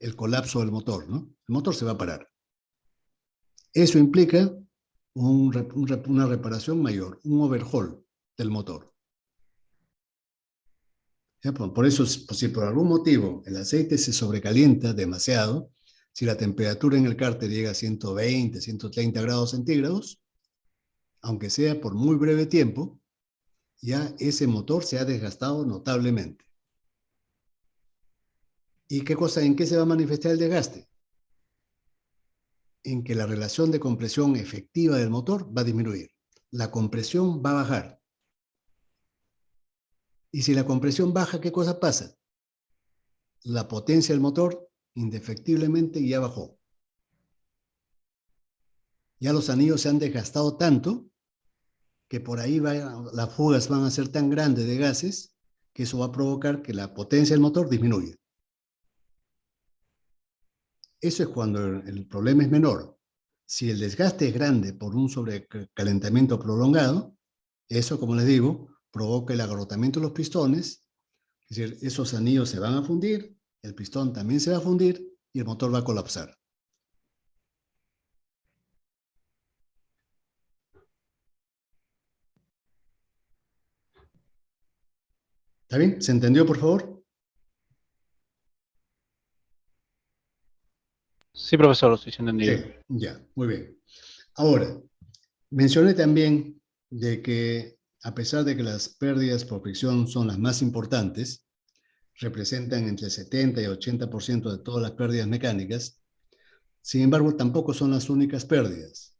el colapso del motor, ¿no? El motor se va a parar. Eso implica una reparación mayor, un overhaul del motor. ¿Ya? Por eso, si por algún motivo el aceite se sobrecalienta demasiado, si la temperatura en el cárter llega a 120, 130 grados centígrados, aunque sea por muy breve tiempo, ya ese motor se ha desgastado notablemente. ¿Y en qué se va a manifestar el desgaste? En que la relación de compresión efectiva del motor va a disminuir. La compresión va a bajar. Y si la compresión baja, ¿qué cosa pasa? La potencia del motor indefectiblemente ya bajó. Ya los anillos se han desgastado tanto que por ahí las fugas van a ser tan grandes de gases que eso va a provocar que la potencia del motor disminuya. Eso es cuando el problema es menor. Si el desgaste es grande por un sobrecalentamiento prolongado, eso, como les digo, provoca el agotamiento de los pistones, es decir, esos anillos se van a fundir, el pistón también se va a fundir y el motor va a colapsar. ¿Está bien? ¿Se entendió, por favor? Sí, profesor, lo estoy entendido. Sí, ya, muy bien. Ahora, mencioné también de que a pesar de que las pérdidas por fricción son las más importantes, representan entre 70 y 80% de todas las pérdidas mecánicas, sin embargo, tampoco son las únicas pérdidas.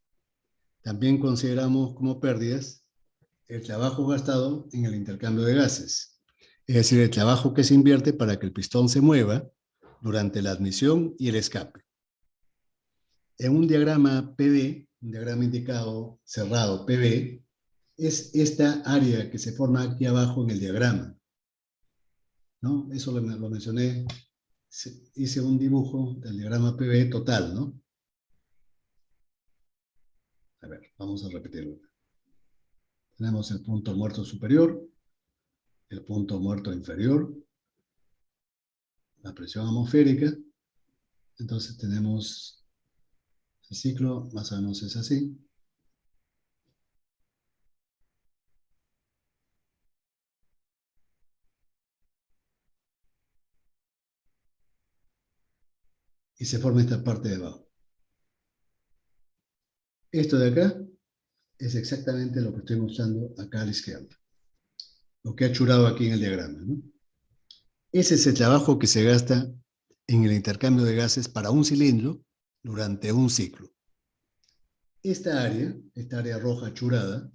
También consideramos como pérdidas el trabajo gastado en el intercambio de gases, es decir, el trabajo que se invierte para que el pistón se mueva durante la admisión y el escape. en un diagrama PV, un diagrama indicado cerrado PV, es esta área que se forma aquí abajo en el diagrama, ¿no? Eso lo mencioné, hice un dibujo del diagrama PV total, ¿no? A ver, vamos a repetirlo. Tenemos el punto muerto superior, el punto muerto inferior, la presión atmosférica. Entonces tenemos el ciclo, más o menos es así. Y se forma esta parte de abajo. Esto de acá es exactamente lo que estoy mostrando acá a la izquierda. Lo que ha churado aquí en el diagrama, ¿no? Ese es el trabajo que se gasta en el intercambio de gases para un cilindro durante un ciclo. Esta área roja churada,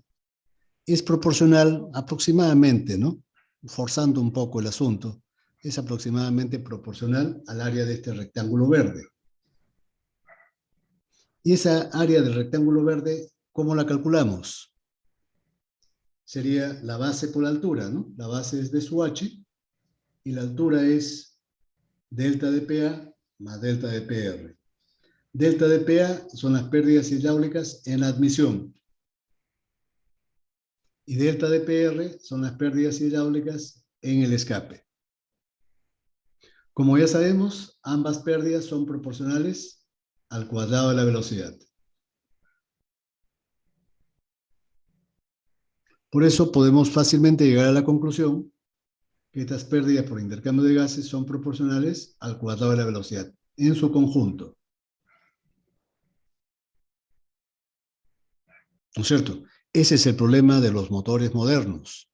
es proporcional aproximadamente, ¿no? Forzando un poco el asunto, es aproximadamente proporcional al área de este rectángulo verde. Y esa área del rectángulo verde, ¿cómo la calculamos? Sería la base por la altura, ¿no? La base es de su h y la altura es delta de PA más delta de PR. Delta de PA son las pérdidas hidráulicas en la admisión. Y delta de PR son las pérdidas hidráulicas en el escape. Como ya sabemos, ambas pérdidas son proporcionales al cuadrado de la velocidad. Por eso podemos fácilmente llegar a la conclusión que estas pérdidas por intercambio de gases son proporcionales al cuadrado de la velocidad, en su conjunto. ¿No es cierto? Ese es el problema de los motores modernos.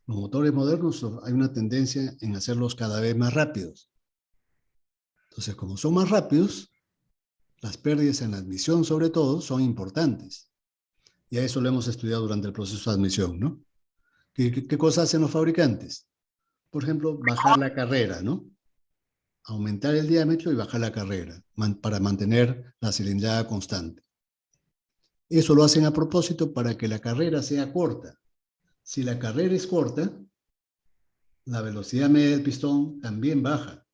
Los motores modernos hay una tendencia en hacerlos cada vez más rápidos. Entonces, como son más rápidos, las pérdidas en la admisión, sobre todo, son importantes. Y a eso lo hemos estudiado durante el proceso de admisión, ¿no? ¿Qué cosas hacen los fabricantes? Por ejemplo, bajar la carrera, ¿no? Aumentar el diámetro y bajar la carrera para mantener la cilindrada constante. Eso lo hacen a propósito para que la carrera sea corta. Si la carrera es corta, la velocidad media del pistón también baja.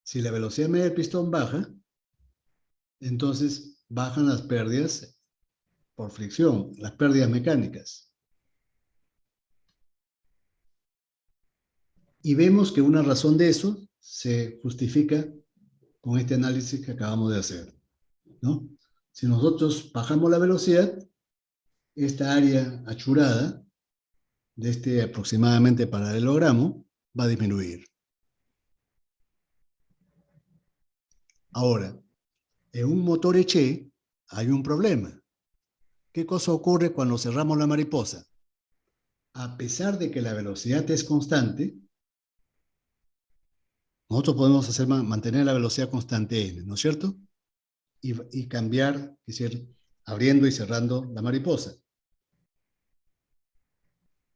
Si la velocidad media del pistón baja, entonces bajan las pérdidas por fricción, las pérdidas mecánicas. Y vemos que una razón de eso se justifica con este análisis que acabamos de hacer, ¿no? Si nosotros bajamos la velocidad, esta área achurada de este aproximadamente paralelogramo va a disminuir. Ahora, en un motor Eche hay un problema. ¿Qué cosa ocurre cuando cerramos la mariposa? A pesar de que la velocidad es constante, nosotros podemos mantener la velocidad constante n, ¿no es cierto? Y cambiar, es decir, abriendo y cerrando la mariposa.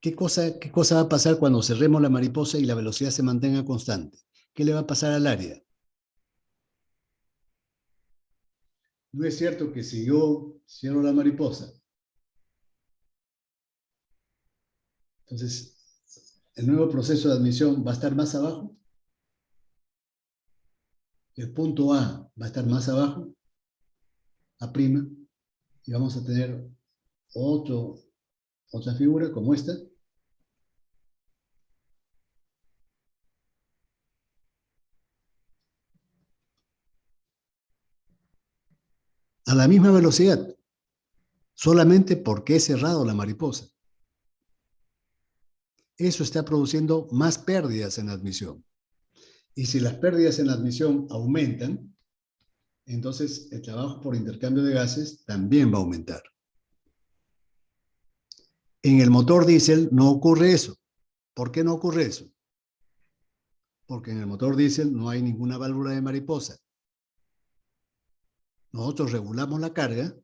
¿Qué cosa va a pasar cuando cerremos la mariposa y la velocidad se mantenga constante? ¿Qué le va a pasar al área? No es cierto que si yo cierro la mariposa, entonces el nuevo proceso de admisión va a estar más abajo, el punto A va a estar más abajo, A', y vamos a tener otra figura como esta. A la misma velocidad, solamente porque he cerrado la mariposa. Eso está produciendo más pérdidas en la admisión. Y si las pérdidas en la admisión aumentan, entonces el trabajo por intercambio de gases también va a aumentar. En el motor diésel no ocurre eso. ¿Por qué no ocurre eso? Porque en el motor diésel no hay ninguna válvula de mariposa. Nosotros regulamos la carga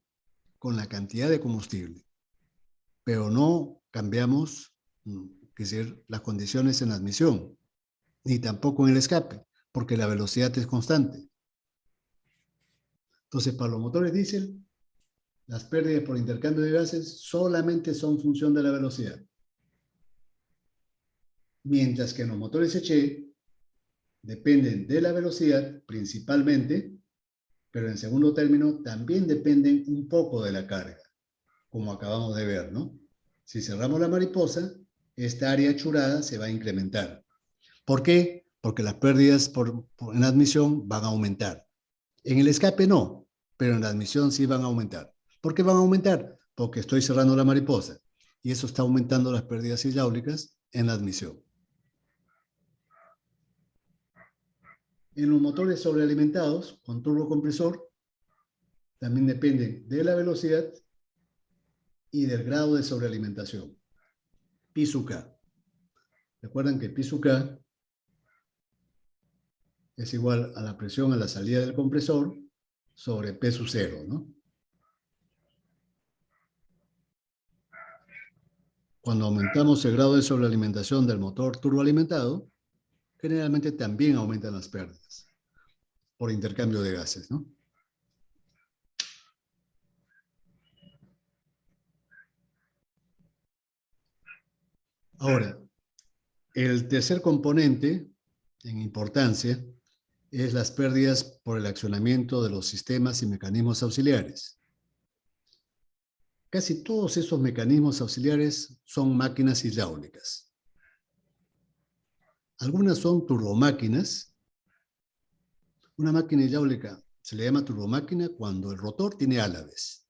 con la cantidad de combustible, pero no cambiamos, es decir, las condiciones en la admisión, ni tampoco en el escape, porque la velocidad es constante. Entonces, para los motores diésel, las pérdidas por intercambio de gases solamente son función de la velocidad. Mientras que en los motores HE dependen de la velocidad principalmente, pero en segundo término también dependen un poco de la carga, como acabamos de ver, ¿no? Si cerramos la mariposa, esta área achurada se va a incrementar. ¿Por qué? Porque las pérdidas en la admisión van a aumentar. En el escape no, pero en la admisión sí van a aumentar. ¿Por qué van a aumentar? Porque estoy cerrando la mariposa y eso está aumentando las pérdidas hidráulicas en la admisión. En los motores sobrealimentados con turbocompresor también dependen de la velocidad y del grado de sobrealimentación. Pi sub K. Recuerdan que Pi sub K es igual a la presión a la salida del compresor sobre P sub 0, ¿no? Cuando aumentamos el grado de sobrealimentación del motor turboalimentado, generalmente también aumentan las pérdidas por intercambio de gases, ¿no? Ahora, el tercer componente en importancia es las pérdidas por el accionamiento de los sistemas y mecanismos auxiliares. Casi todos esos mecanismos auxiliares son máquinas hidráulicas. Algunas son turbomáquinas. Una máquina hidráulica se le llama turbomáquina cuando el rotor tiene álabes.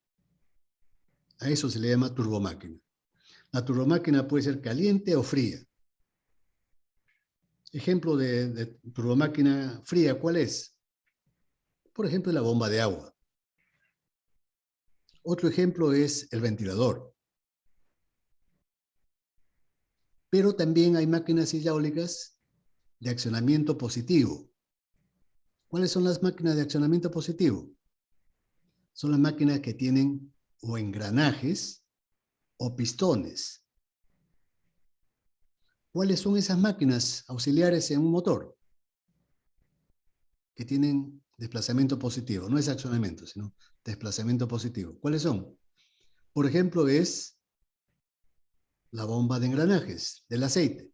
A eso se le llama turbomáquina. La turbomáquina puede ser caliente o fría. Ejemplo de turbomáquina fría, ¿cuál es? Por ejemplo, la bomba de agua. Otro ejemplo es el ventilador. Pero también hay máquinas hidráulicas de accionamiento positivo. ¿Cuáles son las máquinas de accionamiento positivo? Son las máquinas que tienen o engranajes o pistones. ¿Cuáles son esas máquinas auxiliares en un motor? Que tienen desplazamiento positivo. No es accionamiento, sino desplazamiento positivo. ¿Cuáles son? Por ejemplo, es la bomba de engranajes, del aceite.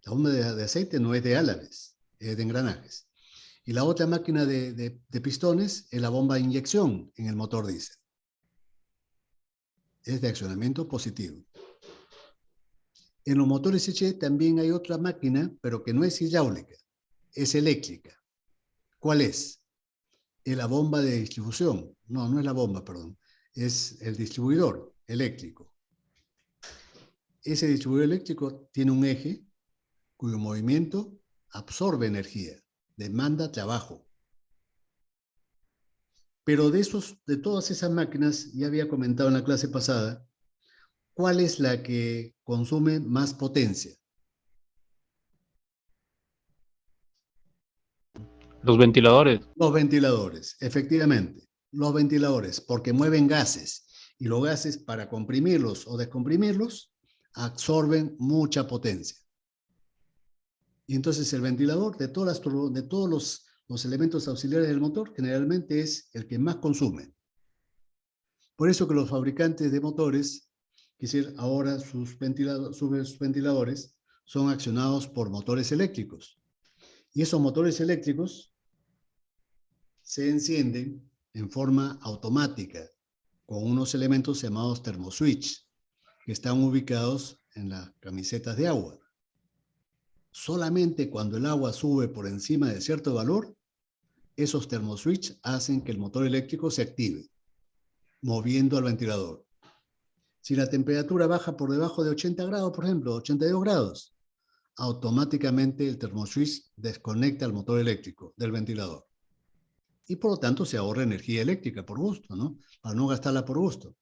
La bomba de aceite no es de álabes, es de engranajes. Y la otra máquina de pistones es la bomba de inyección en el motor diésel. Es de accionamiento positivo. En los motores HE también hay otra máquina, pero que no es hidráulica, es eléctrica. ¿Cuál es? Es la bomba de distribución. No, no es la bomba, perdón. Es el distribuidor eléctrico. Ese distribuidor eléctrico tiene un eje cuyo movimiento absorbe energía, demanda trabajo. Pero de todas esas máquinas, ya había comentado en la clase pasada, ¿cuál es la que consume más potencia? Los ventiladores. Los ventiladores, efectivamente. Los ventiladores, porque mueven gases. Y los gases, para comprimirlos o descomprimirlos, absorben mucha potencia. Y entonces el ventilador, de todos los elementos auxiliares del motor, generalmente es el que más consume. Por eso que los fabricantes de motores, ahora sus ventiladores son accionados por motores eléctricos. Y esos motores eléctricos se encienden en forma automática con unos elementos llamados termoswitch, que están ubicados en las camisetas de agua. Solamente cuando el agua sube por encima de cierto valor, esos termoswitch hacen que el motor eléctrico se active, moviendo al ventilador. Si la temperatura baja por debajo de 80 grados, por ejemplo, 82 grados, automáticamente el termoswitch desconecta el motor eléctrico del ventilador. Y por lo tanto se ahorra energía eléctrica por gusto, ¿no? Para no gastarla por gusto.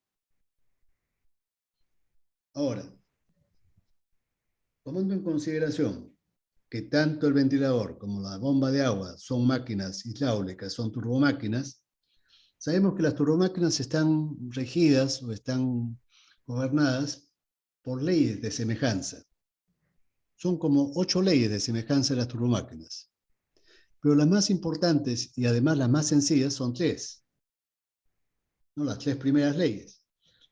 Ahora, tomando en consideración que tanto el ventilador como la bomba de agua son máquinas hidráulicas, son turbomáquinas, sabemos que las turbomáquinas están regidas o están gobernadas por leyes de semejanza. Son como 8 leyes de semejanza de las turbomáquinas. Pero las más importantes y además las más sencillas son tres, ¿no? Las tres primeras leyes.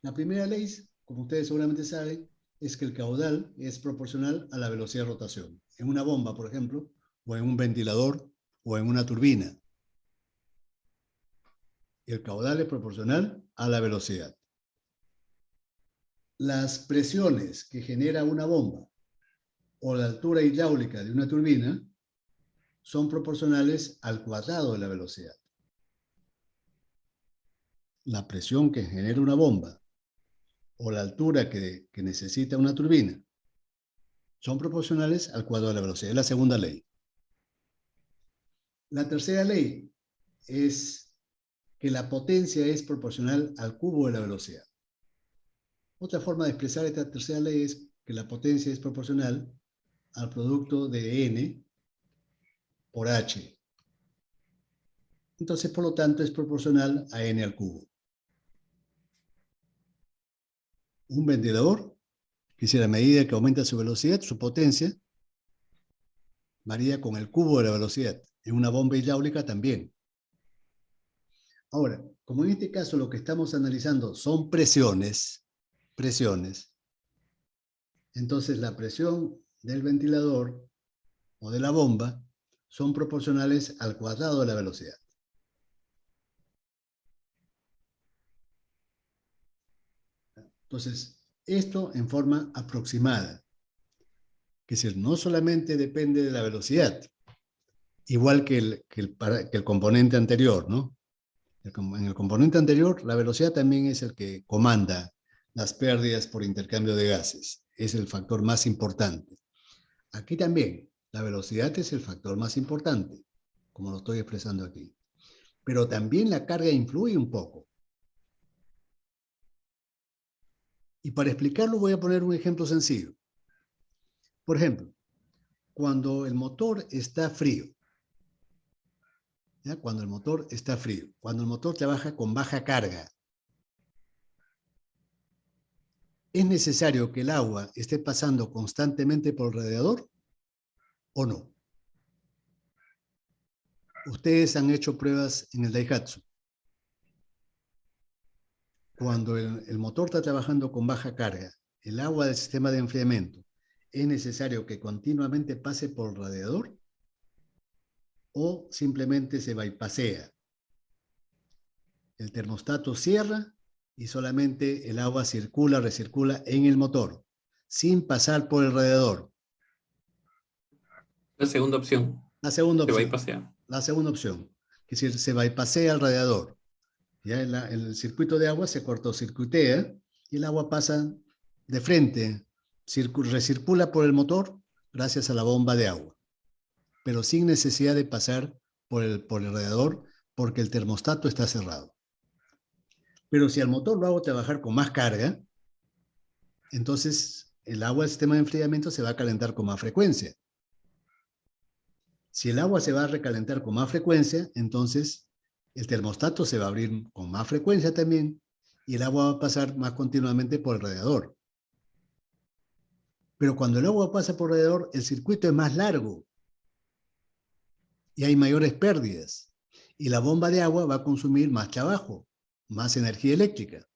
La primera ley, como ustedes seguramente saben, es que el caudal es proporcional a la velocidad de rotación. En una bomba, por ejemplo, o en un ventilador, o en una turbina. El caudal es proporcional a la velocidad. Las presiones que genera una bomba o la altura hidráulica de una turbina son proporcionales al cuadrado de la velocidad. La presión que genera una bomba o la altura que necesita una turbina son proporcionales al cuadrado de la velocidad. Es la segunda ley. La tercera ley es que la potencia es proporcional al cubo de la velocidad. Otra forma de expresar esta tercera ley es que la potencia es proporcional al producto de N por H. Entonces, por lo tanto, es proporcional a N al cubo. Un ventilador, que si a medida que aumenta su velocidad, su potencia varía con el cubo de la velocidad. En una bomba hidráulica también. Ahora, como en este caso lo que estamos analizando son presiones, entonces la presión del ventilador o de la bomba son proporcionales al cuadrado de la velocidad. Entonces, esto en forma aproximada. Que es decir, no solamente depende de la velocidad, igual que el componente anterior, ¿no? En el componente anterior, la velocidad también es el que comanda las pérdidas por intercambio de gases. Es el factor más importante. Aquí también, la velocidad es el factor más importante, como lo estoy expresando aquí. Pero también la carga influye un poco. Y para explicarlo voy a poner un ejemplo sencillo. Por ejemplo, cuando el motor está frío, ¿ya? Cuando el motor está frío, cuando el motor trabaja con baja carga, ¿es necesario que el agua esté pasando constantemente por el radiador o no? Ustedes han hecho pruebas en el Daihatsu. Cuando el motor está trabajando con baja carga, el agua del sistema de enfriamiento, ¿es necesario que continuamente pase por el radiador o simplemente se bypassea? El termostato cierra y solamente el agua circula, recircula en el motor, sin pasar por el radiador. La segunda opción. La segunda Se va y opción. pasea. La segunda opción. Es decir, se bypassea el radiador. Ya el circuito de agua se cortocircuitea y el agua pasa de frente, recircula por el motor gracias a la bomba de agua, pero sin necesidad de pasar por el radiador porque el termostato está cerrado. Pero si al motor lo hago trabajar con más carga, entonces el agua del sistema de enfriamiento se va a calentar con más frecuencia. Si el agua se va a recalentar con más frecuencia, entonces el termostato se va a abrir con más frecuencia también y el agua va a pasar más continuamente por el radiador. Pero cuando el agua pasa por el radiador, el circuito es más largo y hay mayores pérdidas. Y la bomba de agua va a consumir más trabajo, más energía eléctrica.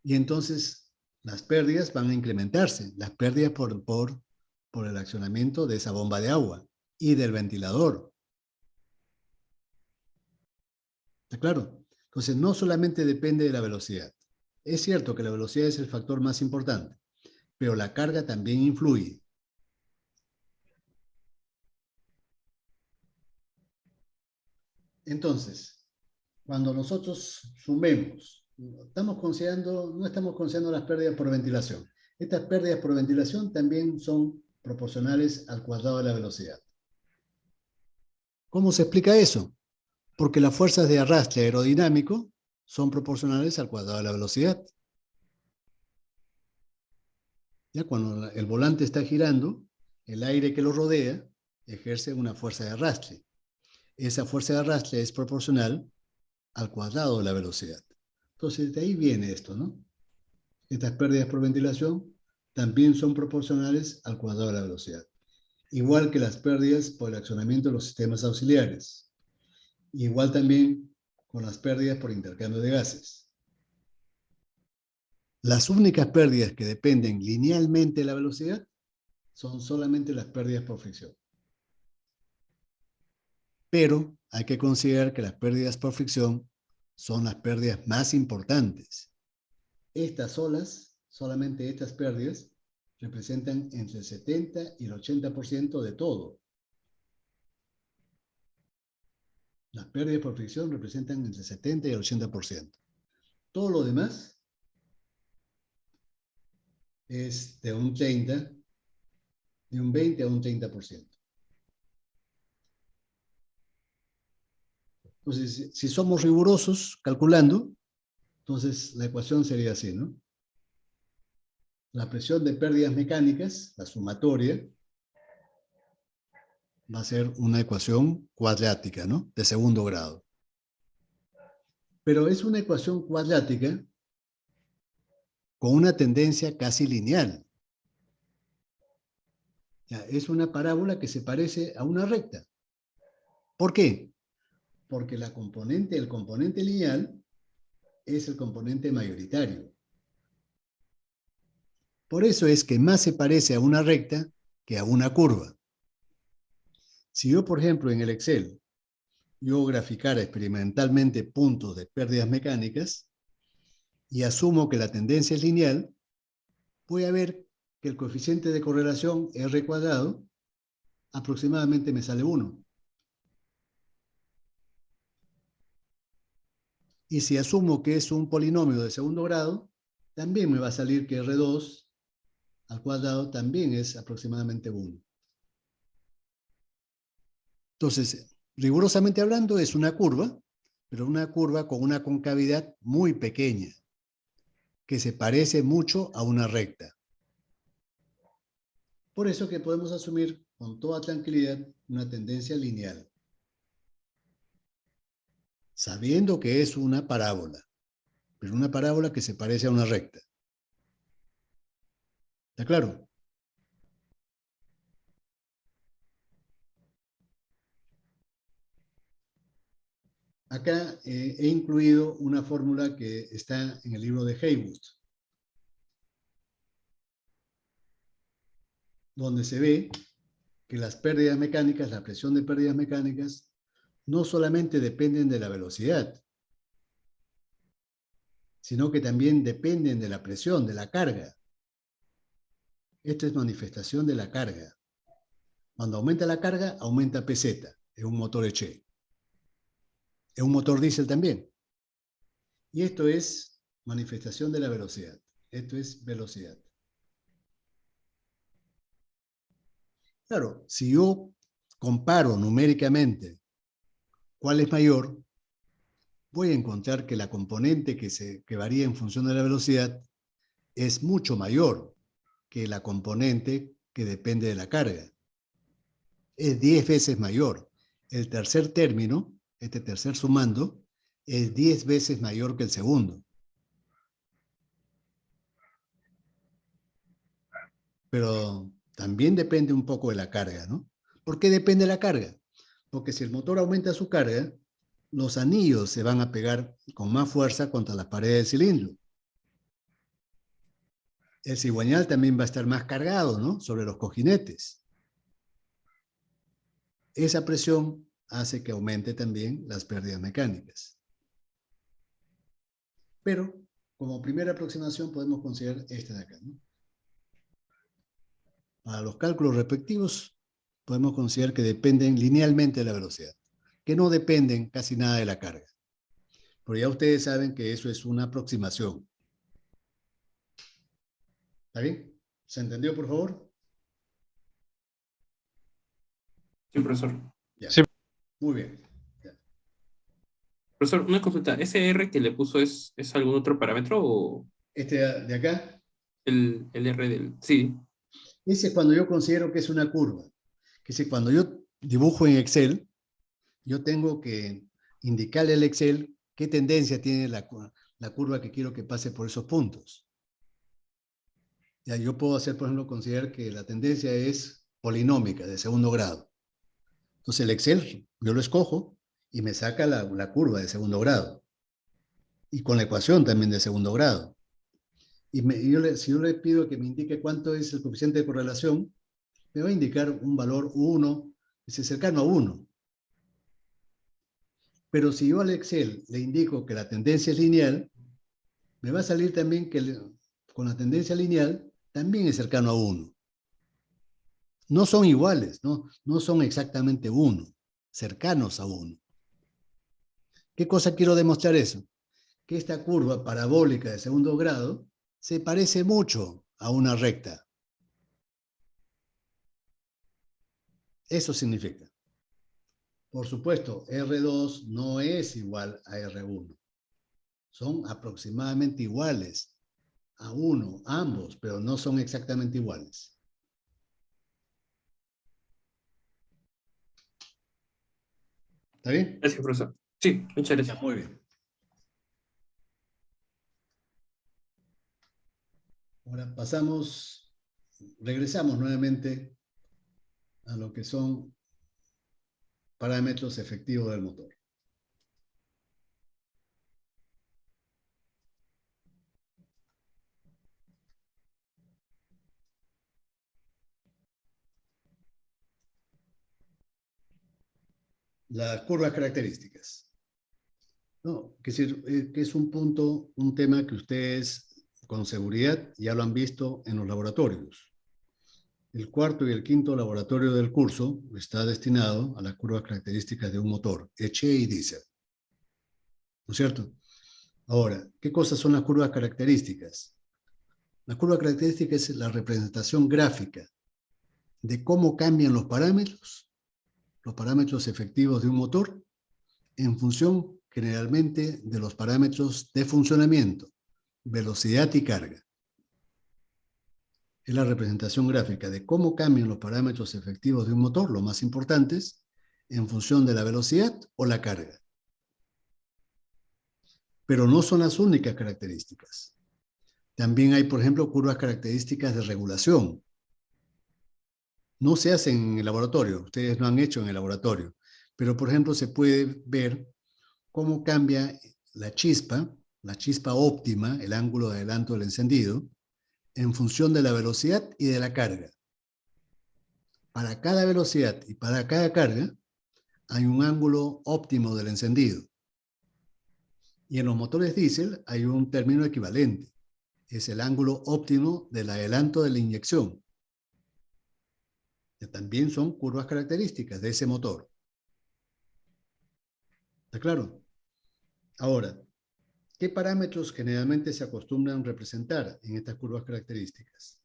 Y entonces las pérdidas van a incrementarse, las pérdidas por el accionamiento de esa bomba de agua y del ventilador. ¿Está claro? Entonces no solamente depende de la velocidad. Es cierto que la velocidad es el factor más importante, pero la carga también influye. Entonces, cuando nosotros sumemos, no estamos considerando las pérdidas por ventilación. Estas pérdidas por ventilación también son proporcionales al cuadrado de la velocidad. ¿Cómo se explica eso? Porque las fuerzas de arrastre aerodinámico son proporcionales al cuadrado de la velocidad. Ya cuando el volante está girando, el aire que lo rodea ejerce una fuerza de arrastre. Esa fuerza de arrastre es proporcional al cuadrado de la velocidad. Entonces, de ahí viene esto, ¿no? Estas pérdidas por ventilación también son proporcionales al cuadrado de la velocidad. igual que las pérdidas por el accionamiento de los sistemas auxiliares, igual también con las pérdidas por intercambio de gases. Las únicas pérdidas que dependen linealmente de la velocidad son solamente las pérdidas por fricción. Pero hay que considerar que las pérdidas por fricción son las pérdidas más importantes. Estas solamente estas pérdidas, representan entre el 70 y el 80% de todo. Las pérdidas por fricción representan entre el 70 y el 80%. Todo lo demás es de un 20 a un 30%. Entonces, si somos rigurosos calculando, entonces la ecuación sería así, ¿no? La presión de pérdidas mecánicas, la sumatoria, va a ser una ecuación cuadrática, ¿no? De segundo grado. Pero es una ecuación cuadrática con una tendencia casi lineal. Ya, es una parábola que se parece a una recta. ¿Por qué? Porque el componente lineal es el componente mayoritario. Por eso es que más se parece a una recta que a una curva. Si yo, por ejemplo, en el Excel, yo graficara experimentalmente puntos de pérdidas mecánicas y asumo que la tendencia es lineal, voy a ver que el coeficiente de correlación R cuadrado aproximadamente me sale 1. Y si asumo que es un polinomio de segundo grado, también me va a salir que R2 al cuadrado también es aproximadamente 1. Entonces, rigurosamente hablando, es una curva, pero una curva con una concavidad muy pequeña, que se parece mucho a una recta. Por eso que podemos asumir con toda tranquilidad una tendencia lineal, sabiendo que es una parábola, pero una parábola que se parece a una recta. ¿Está claro? Acá he incluido una fórmula que está en el libro de Haywood, donde se ve que las pérdidas mecánicas, la presión de pérdidas mecánicas, no solamente dependen de la velocidad, sino que también dependen de la presión, de la carga. Esto es manifestación de la carga. Cuando aumenta la carga, aumenta PZ, es un motor Eche. Es un motor diésel también. Y esto es manifestación de la velocidad. Esto es velocidad. Claro, si yo comparo numéricamente cuál es mayor, voy a encontrar que la componente que varía en función de la velocidad es mucho mayor que la componente que depende de la carga. Es 10 veces mayor. El tercer término, este tercer sumando, es 10 veces mayor que el segundo. Pero también depende un poco de la carga, ¿no? ¿Por qué depende de la carga? Porque si el motor aumenta su carga, los anillos se van a pegar con más fuerza contra las paredes del cilindro. El cigüeñal también va a estar más cargado, ¿no? Sobre los cojinetes. Esa presión hace que aumente también las pérdidas mecánicas. Pero, como primera aproximación, podemos considerar esta de acá, ¿no? Para los cálculos respectivos, podemos considerar que dependen linealmente de la velocidad, que no dependen casi nada de la carga. Pero ya ustedes saben que eso es una aproximación. ¿Está bien? ¿Se entendió, por favor? Sí, profesor. Ya. Sí. Muy bien. Ya. Profesor, una consulta. ¿Ese R que le puso es algún otro parámetro o Este de acá, el R del... Sí. ese es cuando yo considero que es una curva. Que es cuando yo dibujo en Excel, yo tengo que indicarle al Excel qué tendencia tiene la curva que quiero que pase por esos puntos. Ya, yo puedo hacer, por ejemplo, considerar que la tendencia es polinómica de segundo grado. Entonces el Excel, yo lo escojo y me saca la curva de segundo grado. Y con la ecuación también de segundo grado. Y si yo le pido que me indique cuánto es el coeficiente de correlación, me va a indicar un valor 1, es cercano a 1. Pero si yo al Excel le indico que la tendencia es lineal, me va a salir también que con la tendencia lineal también es cercano a 1. No son iguales, no son exactamente 1, cercanos a 1. ¿Qué cosa quiero demostrar eso? Que esta curva parabólica de segundo grado se parece mucho a una recta. Eso significa. Por supuesto, R2 no es igual a R1. Son aproximadamente iguales a 1, ambos, pero no son exactamente iguales. ¿Está bien? Gracias, profesor. Sí, muchas Ya, gracias. muy bien. Ahora regresamos nuevamente a lo que son parámetros efectivos del motor. Las curvas características. No, que es un punto, un tema que ustedes con seguridad ya lo han visto en los laboratorios. El cuarto y el quinto laboratorio del curso está destinado a las curvas características de un motor, Eche y diésel. ¿No es cierto? Ahora, ¿qué cosas son las curvas características? La curva característica es la representación gráfica de cómo cambian los parámetros efectivos de un motor, en función generalmente de los parámetros de funcionamiento, velocidad y carga. Es la representación gráfica de cómo cambian los parámetros efectivos de un motor, los más importantes, en función de la velocidad o la carga. Pero no son las únicas características. También hay, por ejemplo, curvas características de regulación. No se hacen en el laboratorio, ustedes lo han hecho en el laboratorio, pero, por ejemplo, se puede ver cómo cambia la chispa óptima, el ángulo de adelanto del encendido, en función de la velocidad y de la carga. Para cada velocidad y para cada carga hay un ángulo óptimo del encendido. Y en los motores diésel hay un término equivalente. Es el ángulo óptimo del adelanto de la inyección, que también son curvas características de ese motor. ¿Está claro? Ahora, ¿qué parámetros generalmente se acostumbran a representar en estas curvas características?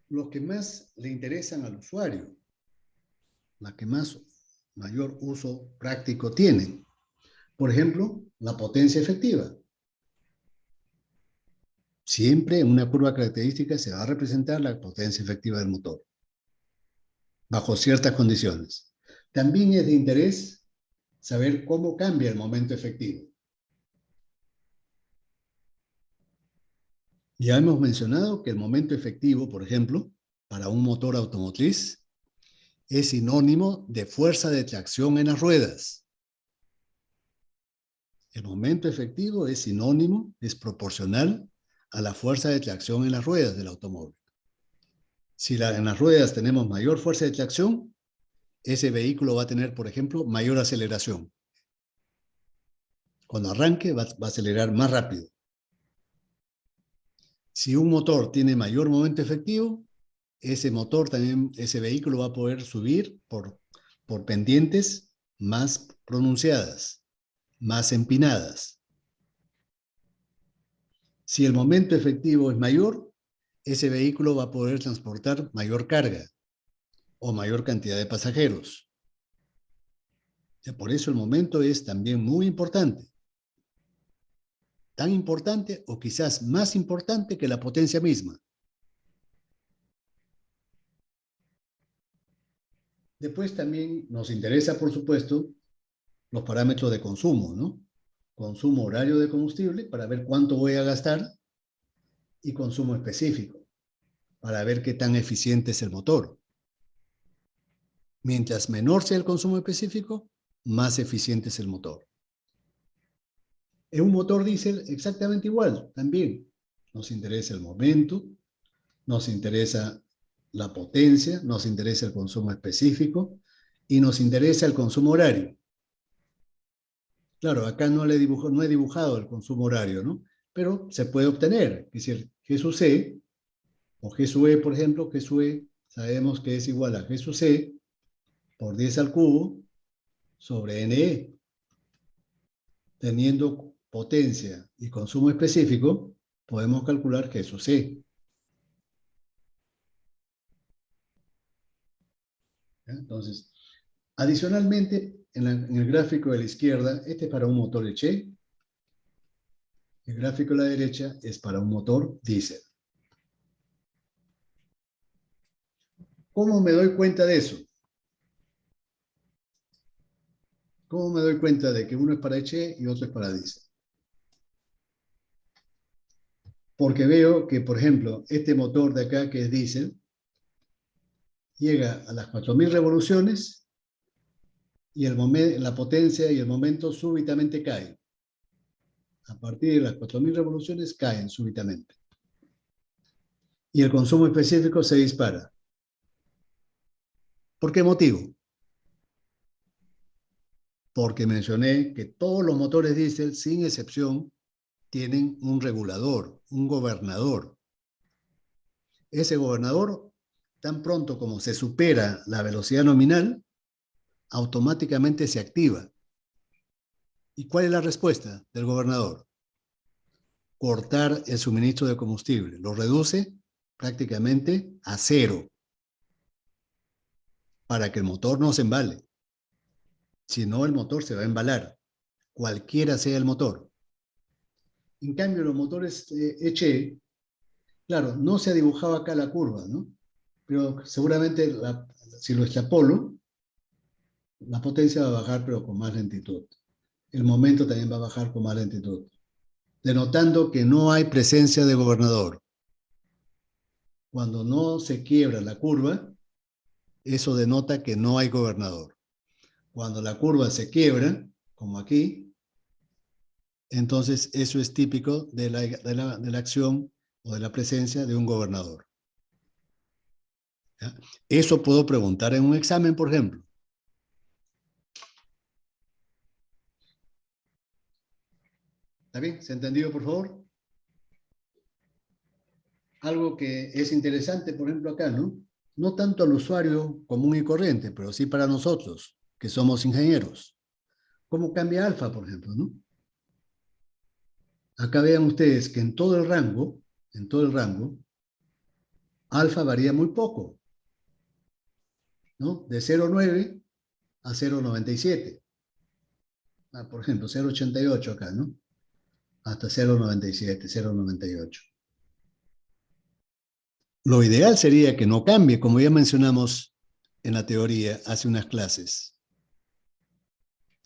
Los que más le interesan al usuario, las que mayor uso práctico tienen. Por ejemplo, la potencia efectiva. Siempre en una curva característica se va a representar la potencia efectiva del motor, bajo ciertas condiciones. También es de interés saber cómo cambia el momento efectivo. Ya hemos mencionado que el momento efectivo, por ejemplo, para un motor automotriz, es sinónimo de fuerza de tracción en las ruedas. El momento efectivo es sinónimo, es proporcional a la fuerza de tracción en las ruedas del automóvil. Si en las ruedas tenemos mayor fuerza de tracción, ese vehículo va a tener, por ejemplo, mayor aceleración. Cuando arranque va a acelerar más rápido. Si un motor tiene mayor momento efectivo, ese vehículo va a poder subir por pendientes más pronunciadas, más empinadas. Si el momento efectivo es mayor, ese vehículo va a poder transportar mayor carga o mayor cantidad de pasajeros. Por eso el momento es también muy importante. Tan importante o quizás más importante que la potencia misma. Después también nos interesa, por supuesto, los parámetros de consumo, ¿no? Consumo horario de combustible para ver cuánto voy a gastar y consumo específico. para ver qué tan eficiente es el motor. Mientras menor sea el consumo específico, más eficiente es el motor. En un motor diésel exactamente igual, también. Nos interesa el momento, nos interesa la potencia, nos interesa el consumo específico y nos interesa el consumo horario. Claro, acá no he dibujado el consumo horario, ¿no? Pero se puede obtener. Es decir, G sub C, o G sub E, por ejemplo, G sub E, sabemos que es igual a G sub C por 10 al cubo sobre NE. Teniendo potencia y consumo específico, podemos calcular G sub C. ¿Ya? Entonces, adicionalmente, en el gráfico de la izquierda, este es para un motor Eche. El gráfico de la derecha es para un motor diésel. ¿Cómo me doy cuenta de eso? ¿Cómo me doy cuenta de que uno es para Eche y otro es para diésel? Porque veo que, por ejemplo, este motor de acá, que es diésel, llega a las 4000 revoluciones y la potencia y el momento súbitamente caen. A partir de las 4000 revoluciones caen súbitamente. Y el consumo específico se dispara. ¿Por qué motivo? Porque mencioné que todos los motores diésel, sin excepción, tienen un regulador, un gobernador. Ese gobernador, tan pronto como se supera la velocidad nominal, automáticamente se activa. ¿Y cuál es la respuesta del gobernador? Cortar el suministro de combustible. Lo reduce prácticamente a cero para que el motor no se embale. Si no, el motor se va a embalar, cualquiera sea el motor. En cambio, los motores Eche, claro, no se ha dibujado acá la curva, ¿no? Pero seguramente si lo extrapolo, la potencia va a bajar, pero con más lentitud. El momento también va a bajar con más lentitud, denotando que no hay presencia de gobernador. Cuando no se quiebra la curva, eso denota que no hay gobernador. Cuando la curva se quiebra, como aquí, entonces eso es típico de la acción o de la presencia de un gobernador. ¿Ya? Eso puedo preguntar en un examen, por ejemplo. ¿Está bien? ¿Se ha entendido, por favor? Algo que es interesante, por ejemplo, acá, ¿no? No tanto al usuario común y corriente, pero sí para nosotros, que somos ingenieros. ¿Cómo cambia alfa, por ejemplo, no? Acá vean ustedes que en todo el rango, alfa varía muy poco, ¿no? De 0,9 a 0,97. Por ejemplo, 0,88 acá, ¿no? Hasta 0,97, 0,98. Lo ideal sería que no cambie, como ya mencionamos en la teoría hace unas clases.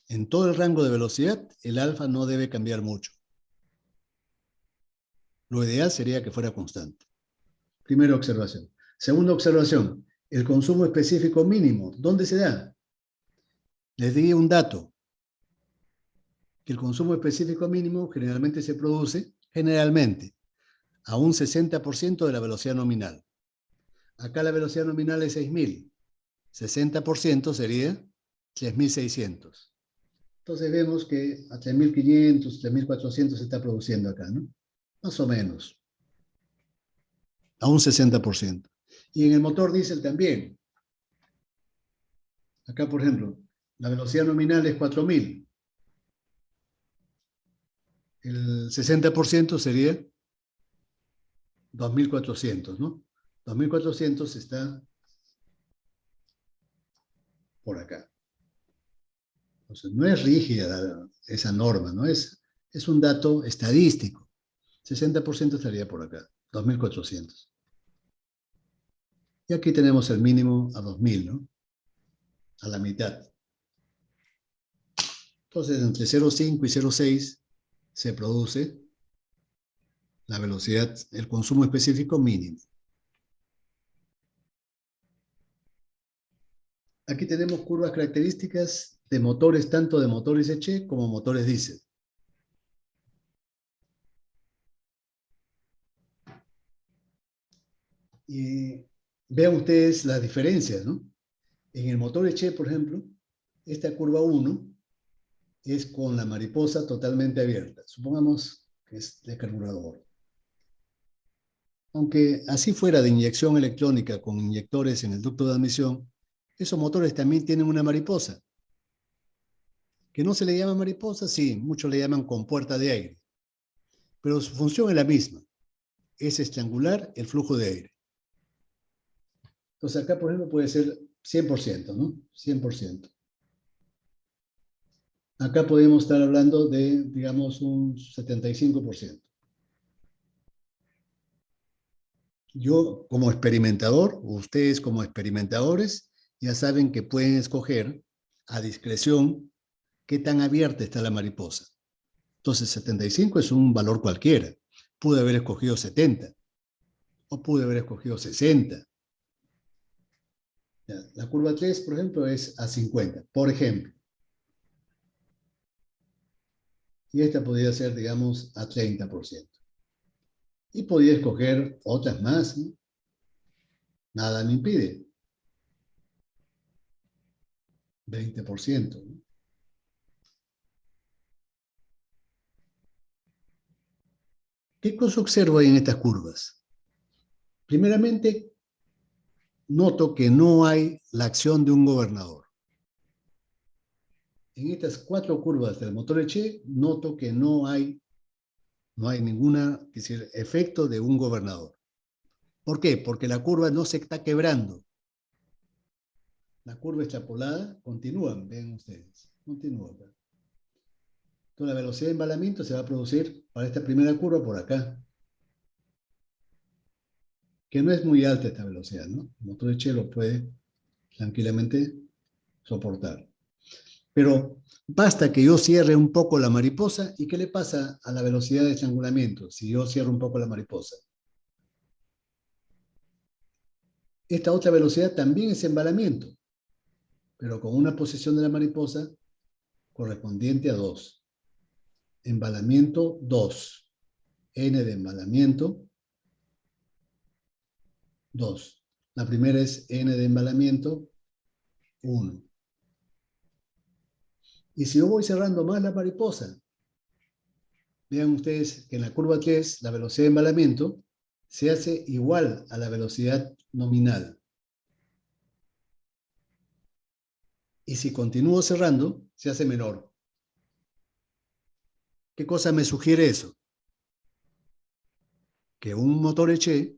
En todo el rango de velocidad, el alfa no debe cambiar mucho. Lo ideal sería que fuera constante. Primera observación. Segunda observación, el consumo específico mínimo. ¿Dónde se da? Les di un dato. Que el consumo específico mínimo generalmente se produce, a un 60% de la velocidad nominal. Acá la velocidad nominal es 6.000. 60% sería 3.600. Entonces vemos que a 3.500, 3.400 se está produciendo acá, ¿no? Más o menos. A un 60%. Y en el motor diésel también. Acá, por ejemplo, la velocidad nominal es 4.000. El 60% sería 2.400, ¿no? 2.400 está por acá. Entonces, no es rígida esa norma, ¿no? Es un dato estadístico. 60% estaría por acá, 2.400. Y aquí tenemos el mínimo a 2.000, ¿no? A la mitad. Entonces, entre 0,5 y 0,6 se produce la velocidad, el consumo específico mínimo. Aquí tenemos curvas características de motores, tanto de motores H como motores diésel. Y vean ustedes las diferencias, ¿no? En el motor H, por ejemplo, esta curva 1 es con la mariposa totalmente abierta. Supongamos que es de carburador. Aunque así fuera de inyección electrónica con inyectores en el ducto de admisión, esos motores también tienen una mariposa. ¿Que no se le llama mariposa? Sí, muchos le llaman compuerta de aire. Pero su función es la misma. Es estrangular el flujo de aire. Entonces acá, por ejemplo, puede ser 100%, ¿no? 100%. Acá podemos estar hablando de, digamos, un 75%. Yo, como experimentador, o ustedes como experimentadores, ya saben que pueden escoger a discreción qué tan abierta está la mariposa. Entonces, 75 es un valor cualquiera. Pude haber escogido 70 o pude haber escogido 60. Ya, la curva 3, por ejemplo, es a 50, por ejemplo. Y esta podría ser, digamos, a 30%. Y podría escoger otras más, ¿no? Nada me impide. 20%, ¿no? ¿Qué cosa observo ahí en estas curvas? Primeramente, noto que no hay la acción de un gobernador. En estas 4 curvas del motor H, noto que no hay ningún efecto de un gobernador. ¿Por qué? Porque la curva no se está quebrando. La curva extrapolada continúa, ven ustedes, continúa. Entonces la velocidad de embalamiento se va a producir para esta primera curva por acá, que no es muy alta esta velocidad, ¿no? El motor H lo puede tranquilamente soportar. Pero basta que yo cierre un poco la mariposa, ¿y qué le pasa a la velocidad de estrangulamiento si yo cierro un poco la mariposa? Esta otra velocidad también es embalamiento, pero con una posición de la mariposa correspondiente a 2. Embalamiento 2. N de embalamiento 2. La primera es N de embalamiento 1. Y si yo voy cerrando más la mariposa, vean ustedes que en la curva 3 la velocidad de embalamiento se hace igual a la velocidad nominal. Y si continúo cerrando, se hace menor. ¿Qué cosa me sugiere eso? Que un motor H,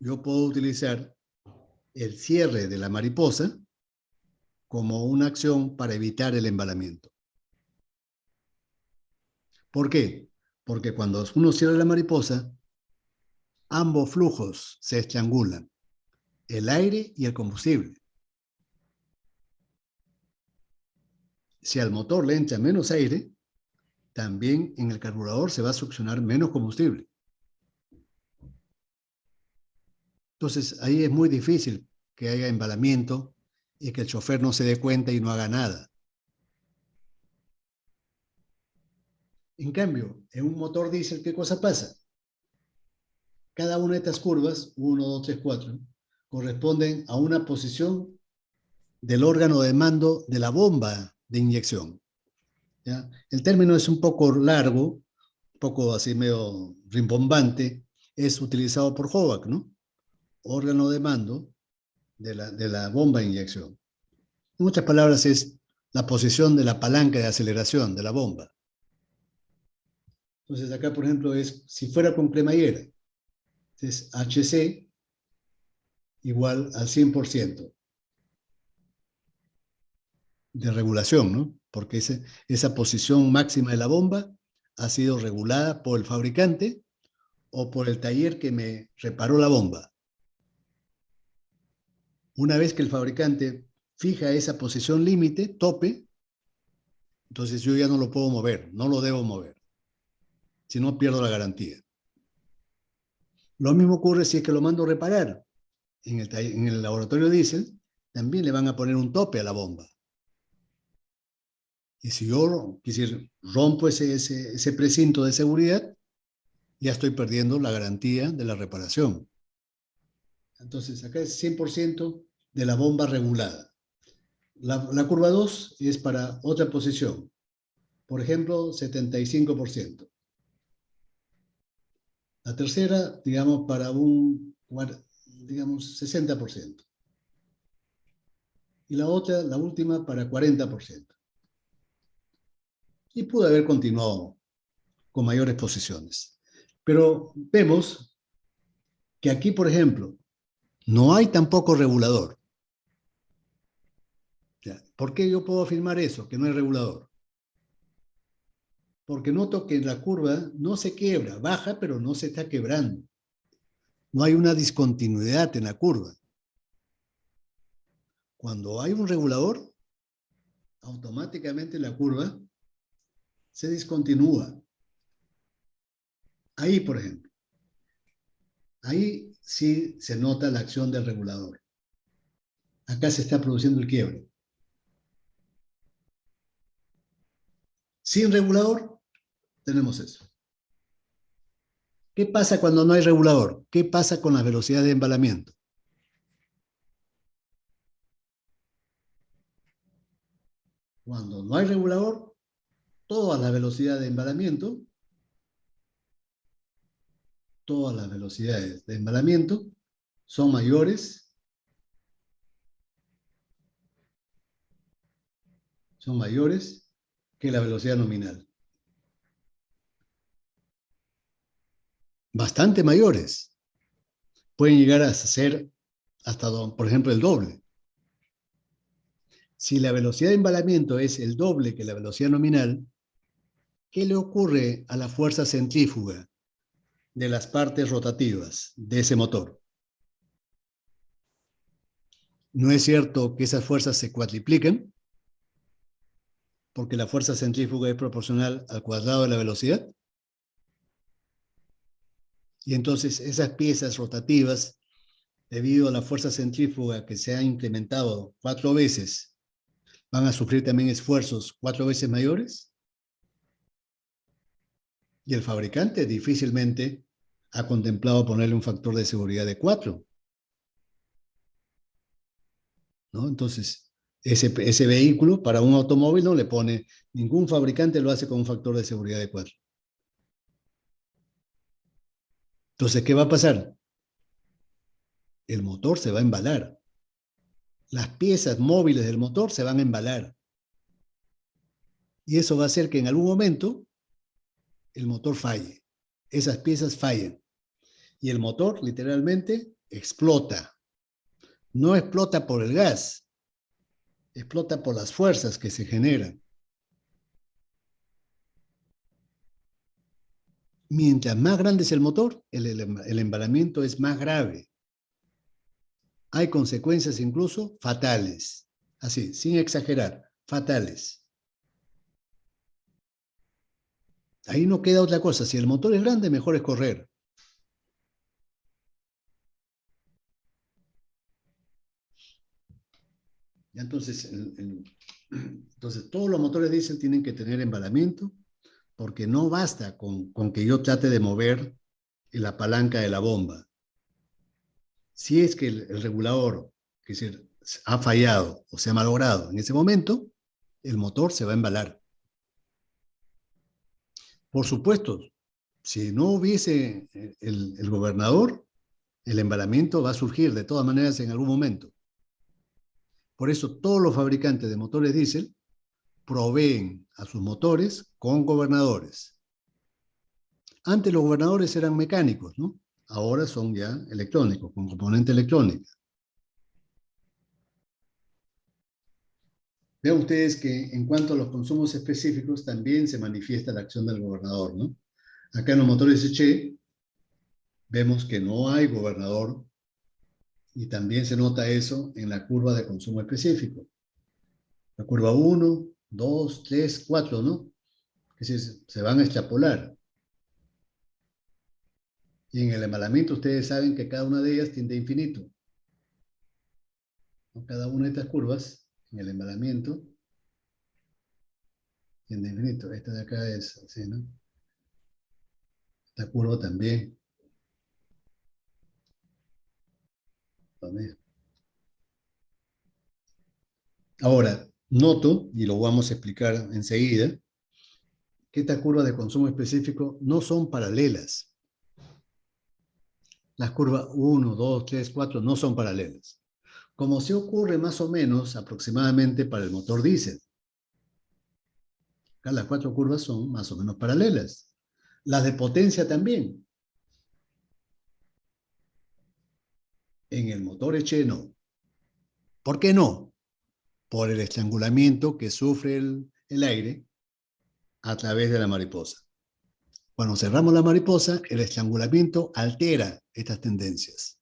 yo puedo utilizar el cierre de la mariposa como una acción para evitar el embalamiento. ¿Por qué? Porque cuando uno cierra la mariposa, ambos flujos se estrangulan, el aire y el combustible. Si al motor le entra menos aire, también en el carburador se va a succionar menos combustible. Entonces, ahí es muy difícil que haya embalamiento y que el chofer no se dé cuenta y no haga nada. En cambio, en un motor diésel, ¿qué cosa pasa? Cada una de estas curvas, 1, 2, 3, 4, corresponden a una posición del órgano de mando de la bomba de inyección. ¿Ya? El término es un poco largo, un poco así medio rimbombante, es utilizado por Hobart, ¿no? Órgano de mando de la bomba de inyección. En otras palabras, es la posición de la palanca de aceleración de la bomba. Entonces, acá, por ejemplo, es si fuera con cremallera, es HC igual al 100% de regulación, ¿no? Porque esa posición máxima de la bomba ha sido regulada por el fabricante o por el taller que me reparó la bomba. Una vez que el fabricante fija esa posición límite, tope, entonces yo ya no lo puedo mover, no lo debo mover, si no pierdo la garantía. Lo mismo ocurre si es que lo mando a reparar en el laboratorio diésel, también le van a poner un tope a la bomba. Y si yo, rompo ese precinto de seguridad, ya estoy perdiendo la garantía de la reparación. Entonces, acá es 100% de la bomba regulada. La curva 2 es para otra posición. Por ejemplo, 75%. La tercera, digamos, para digamos, 60%. Y la otra, la última, para 40%. Y pudo haber continuado con mayores posiciones. Pero vemos que aquí, por ejemplo, no hay tampoco regulador. ¿Por qué yo puedo afirmar eso, que no hay regulador? Porque noto que la curva no se quiebra, baja, pero no se está quebrando. No hay una discontinuidad en la curva. Cuando hay un regulador, automáticamente la curva se discontinúa. Ahí, por ejemplo, ahí sí se nota la acción del regulador. Acá se está produciendo el quiebre. Sin regulador, tenemos eso. ¿Qué pasa cuando no hay regulador? ¿Qué pasa con la velocidad de embalamiento? Cuando no hay regulador, todas las velocidades de embalamiento, todas las velocidades de embalamiento son mayores que la velocidad nominal. Bastante mayores. Pueden llegar a ser hasta, por ejemplo, el doble. Si la velocidad de embalamiento es el doble que la velocidad nominal, ¿qué le ocurre a la fuerza centrífuga de las partes rotativas de ese motor? ¿No es cierto que esas fuerzas se cuatriplican? Porque la fuerza centrífuga es proporcional al cuadrado de la velocidad. Y entonces esas piezas rotativas, debido a la fuerza centrífuga que se ha incrementado 4 veces, van a sufrir también esfuerzos 4 veces mayores. Y el fabricante difícilmente ha contemplado ponerle un factor de seguridad de 4. ¿No? Entonces, ese vehículo para un automóvil no le pone, ningún fabricante lo hace con un factor de seguridad de 4. Entonces, ¿qué va a pasar? El motor se va a embalar. Las piezas móviles del motor se van a embalar. Y eso va a hacer que en algún momento el motor falle. Esas piezas fallen. Y el motor literalmente explota. No explota por el gas, explota por las fuerzas que se generan. Mientras más grande es el motor, el embalamiento es más grave. Hay consecuencias incluso fatales. Así, sin exagerar, fatales. Ahí no queda otra cosa. Si el motor es grande, mejor es correr. Entonces, entonces, todos los motores diésel tienen que tener embalamiento, porque no basta con que yo trate de mover la palanca de la bomba. Si es que el regulador, es decir, ha fallado o se ha malogrado en ese momento, el motor se va a embalar. Por supuesto, si no hubiese el gobernador, el embalamiento va a surgir de todas maneras en algún momento. Por eso todos los fabricantes de motores diésel proveen a sus motores con gobernadores. Antes los gobernadores eran mecánicos, ¿no? Ahora son ya electrónicos, con componente electrónica. Vean ustedes que en cuanto a los consumos específicos también se manifiesta la acción del gobernador, ¿no? Acá en los motores Che vemos que no hay gobernador y también se nota eso en la curva de consumo específico. La curva 1, 2, 3, 4, ¿no? Es decir, se van a extrapolar. Y en el embalamiento ustedes saben que cada una de ellas tiende a infinito. ¿no? Cada una de estas curvas, en el embalamiento, tiende a infinito. Esta de acá es así, ¿no? Esta curva también. Lo mismo. Ahora, noto, y lo vamos a explicar enseguida, que estas curvas de consumo específico no son paralelas. Las curvas 1, 2, 3, 4 no son paralelas. Como se ocurre más o menos aproximadamente para el motor diésel. Acá las 4 curvas son más o menos paralelas. Las de potencia también. En el motor Eche no. ¿Por qué no? Por el estrangulamiento que sufre el aire a través de la mariposa. Cuando cerramos la mariposa, el estrangulamiento altera estas tendencias.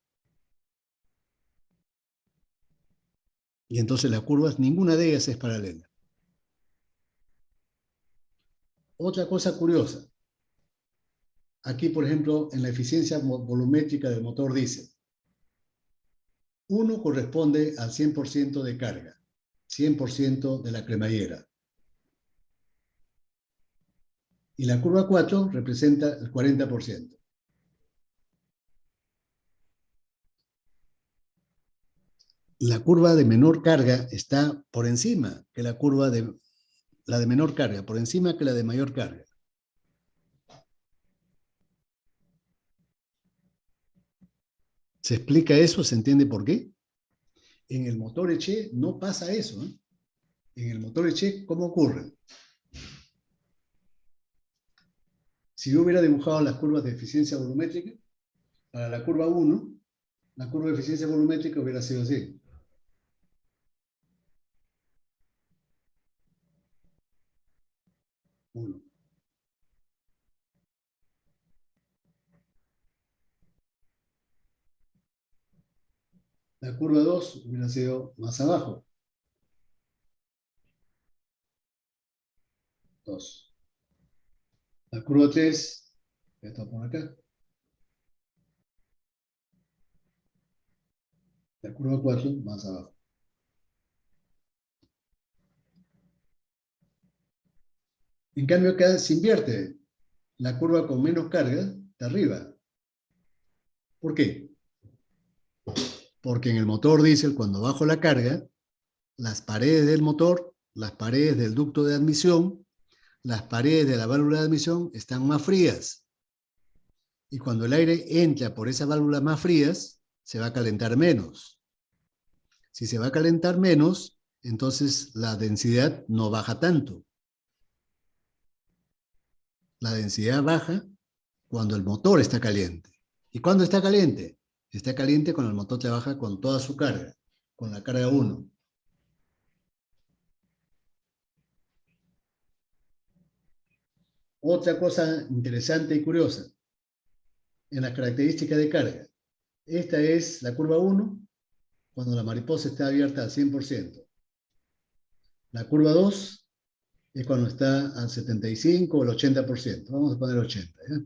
Y entonces las curvas, ninguna de ellas es paralela. Otra cosa curiosa. Aquí, por ejemplo, en la eficiencia volumétrica del motor diésel. 1 corresponde al 100% de carga, 100% de la cremallera. Y la curva 4 representa el 40%. La curva de menor carga está por encima que la de menor carga, por encima que la de mayor carga. ¿Se explica eso? ¿Se entiende por qué? En el motor Eche no pasa eso, ¿eh? En el motor Eche, ¿cómo ocurre? Si yo hubiera dibujado las curvas de eficiencia volumétrica, para la curva 1, la curva de eficiencia volumétrica hubiera sido así. Uno. La curva 2 hubiera sido más abajo. 2. La curva 3 está por acá. La curva 4 más abajo. En cambio, acá se invierte. La curva con menos carga está arriba. ¿Por qué? Porque en el motor diésel, cuando bajo la carga, las paredes del motor, las paredes del ducto de admisión, las paredes de la válvula de admisión están más frías. Y cuando el aire entra por esas válvulas más frías, se va a calentar menos. Si se va a calentar menos, entonces la densidad no baja tanto. La densidad baja cuando el motor está caliente. ¿Y cuándo está caliente? Está caliente cuando el motor trabaja con toda su carga, con la carga 1. Otra cosa interesante y curiosa en las características de carga. Esta es la curva 1 cuando la mariposa está abierta al 100%. La curva 2 es cuando está al 75 o el 80%. Vamos a poner 80. ¿ya?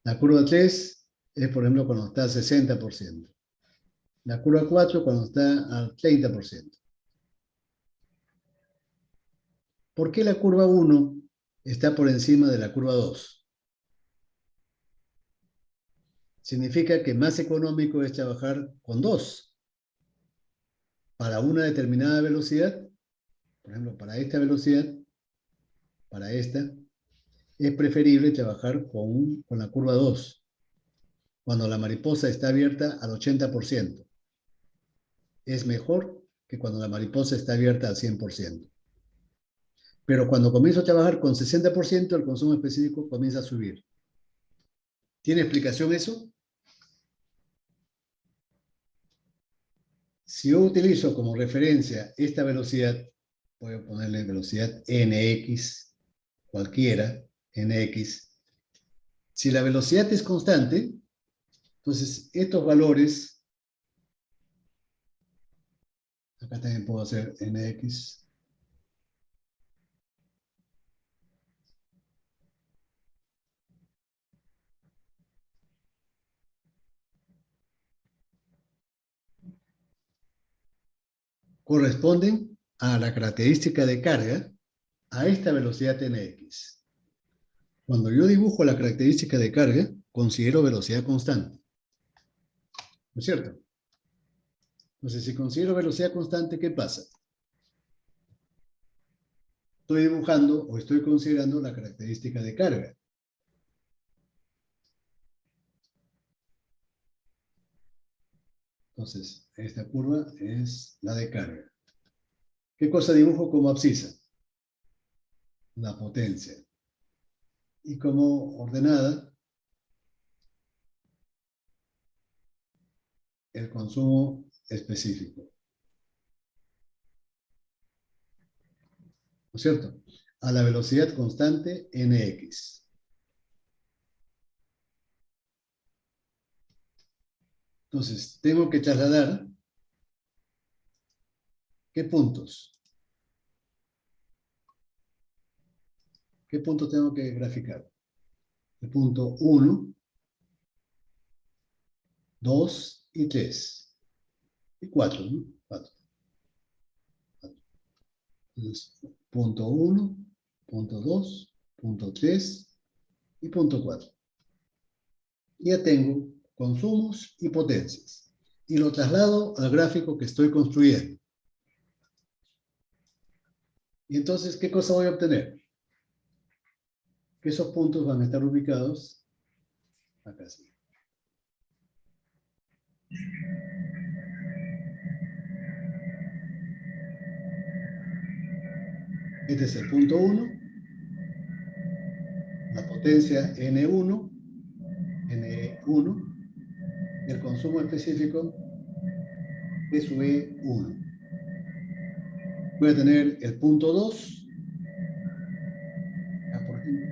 La curva 3 es, por ejemplo, cuando está al 60%. La curva 4 cuando está al 30%. ¿Por qué la curva 1 está por encima de la curva 2? Significa que más económico es trabajar con 2 para una determinada velocidad. Por ejemplo, para esta velocidad, para esta, es preferible trabajar con la curva 2 cuando la mariposa está abierta al 80%. Es mejor que cuando la mariposa está abierta al 100%. Pero cuando comienzo a trabajar con 60%, el consumo específico comienza a subir. ¿Tiene explicación eso? Si yo utilizo como referencia esta velocidad, voy a ponerle velocidad nx, cualquiera, nx. Si la velocidad es constante, entonces estos valores, acá también puedo hacer nx, corresponden a la característica de carga a esta velocidad nx. Cuando yo dibujo la característica de carga, considero velocidad constante. ¿No es cierto? Entonces, si considero velocidad constante, ¿qué pasa? Estoy dibujando o estoy considerando la característica de carga. Entonces, esta curva es la de carga. ¿Qué cosa dibujo como abscisa? La potencia. Y como ordenada, el consumo específico. ¿No es cierto? A la velocidad constante nx. Entonces, tengo que trasladar ¿qué puntos? ¿Qué puntos tengo que graficar? El punto 1, 2 y 3. Y 4, ¿no? 4. Entonces, punto 1, punto 2, punto 3 y punto 4. Ya tengo consumos y potencias. Y lo traslado al gráfico que estoy construyendo. Y entonces, ¿qué cosa voy a obtener? Que esos puntos van a estar ubicados acá. Sí. Este es el punto 1. La potencia N1, N1, y el consumo específico es E1. Voy a tener el punto 2, acá por ejemplo,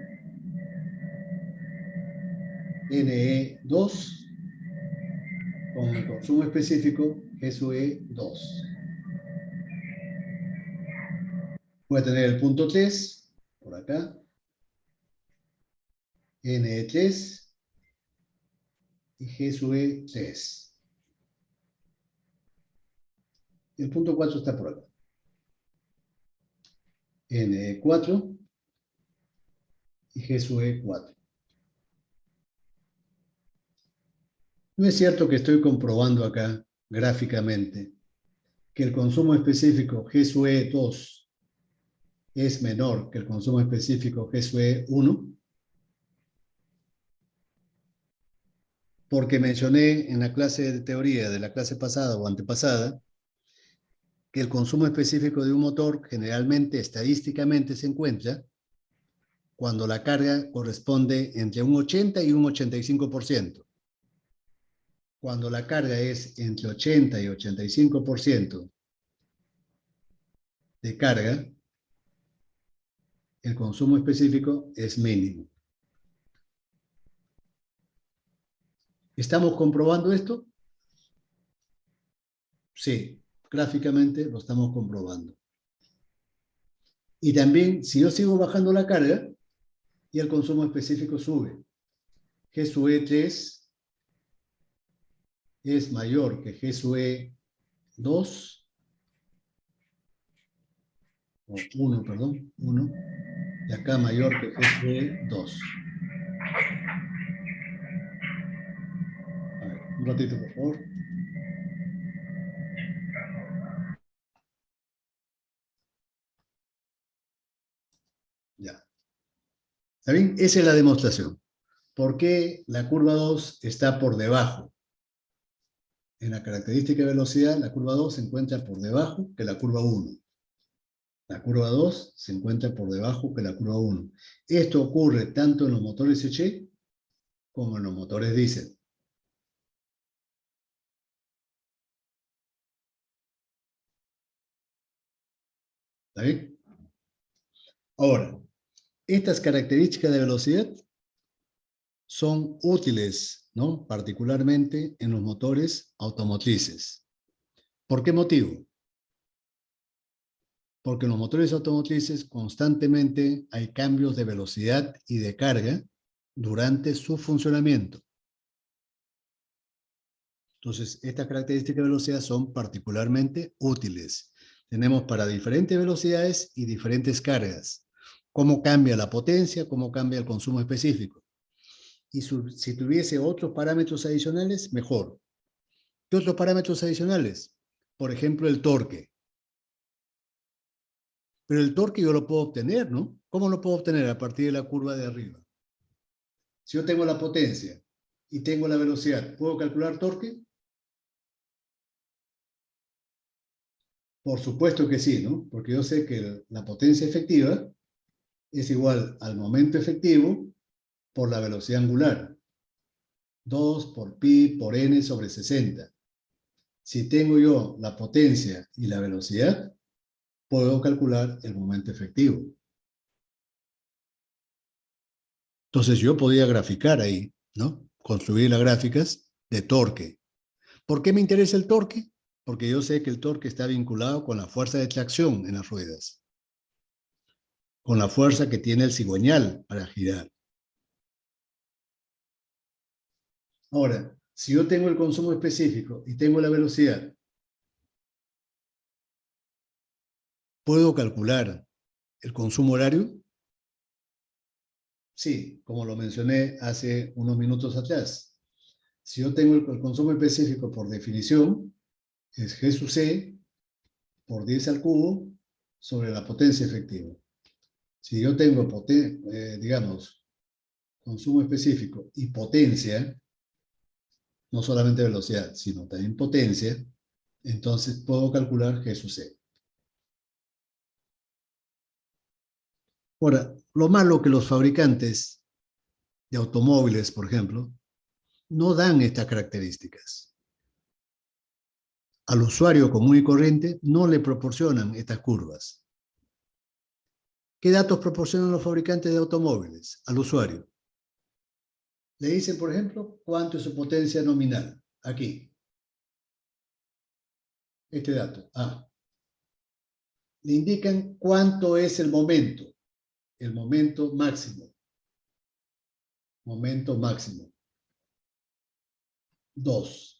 NE2, con el consumo específico GSUE2. Voy a tener el punto 3, por acá, NE3 y GSUE3. El punto 4 está por acá. NE4 y GSUE4. No es cierto que estoy comprobando acá, gráficamente, que el consumo específico GSUE2 es menor que el consumo específico GSUE1, porque mencioné en la clase de teoría de la clase pasada o antepasada que el consumo específico de un motor generalmente, estadísticamente, se encuentra cuando la carga corresponde entre un 80 y un 85%. Cuando la carga es entre 80 y 85% de carga, el consumo específico es mínimo. ¿Estamos comprobando esto? Sí, gráficamente lo estamos comprobando. Y también, si yo sigo bajando la carga, y el consumo específico sube. GSUE3 es mayor que GSUE2, o 1, perdón, 1, y acá mayor que GSUE2. A ver, un ratito, por favor. Ya. ¿Está bien? Esa es la demostración. ¿Por qué la curva 2 está por debajo? En la característica de velocidad, la curva 2 se encuentra por debajo que la curva 1. La curva 2 se encuentra por debajo que la curva 1. Esto ocurre tanto en los motores H como en los motores diésel. ¿Está bien? Ahora, estas características de velocidad son útiles, ¿no? Particularmente en los motores automotrices. ¿Por qué motivo? Porque en los motores automotrices constantemente hay cambios de velocidad y de carga durante su funcionamiento. Entonces, estas características de velocidad son particularmente útiles. Tenemos para diferentes velocidades y diferentes cargas. Cómo cambia la potencia, cómo cambia el consumo específico. Y si tuviese otros parámetros adicionales, mejor. ¿Qué otros parámetros adicionales? Por ejemplo, el torque. Pero el torque yo lo puedo obtener, ¿no? ¿Cómo lo puedo obtener? A partir de la curva de arriba. Si yo tengo la potencia y tengo la velocidad, ¿puedo calcular torque? Por supuesto que sí, ¿no? Porque yo sé que la potencia efectiva es igual al momento efectivo por la velocidad angular. 2 por pi por n sobre 60. Si tengo yo la potencia y la velocidad, puedo calcular el momento efectivo. Entonces yo podía graficar ahí, ¿no? Construir las gráficas de torque. ¿Por qué me interesa el torque? Porque yo sé que el torque está vinculado con la fuerza de tracción en las ruedas, con la fuerza que tiene el cigüeñal para girar. Ahora, si yo tengo el consumo específico y tengo la velocidad, ¿puedo calcular el consumo horario? Sí, como lo mencioné hace unos minutos atrás. Si yo tengo el consumo específico por definición, es G sub C por 10 al cubo sobre la potencia efectiva. Si yo tengo, digamos, consumo específico y potencia, no solamente velocidad, sino también potencia, entonces puedo calcular G sub C. Ahora, lo malo que los fabricantes de automóviles, por ejemplo, no dan estas características. Al usuario común y corriente no le proporcionan estas curvas. ¿Qué datos proporcionan los fabricantes de automóviles al usuario? Le dicen, por ejemplo, cuánto es su potencia nominal. Aquí. Este dato, A. Le indican cuánto es el momento máximo. Momento máximo. 2.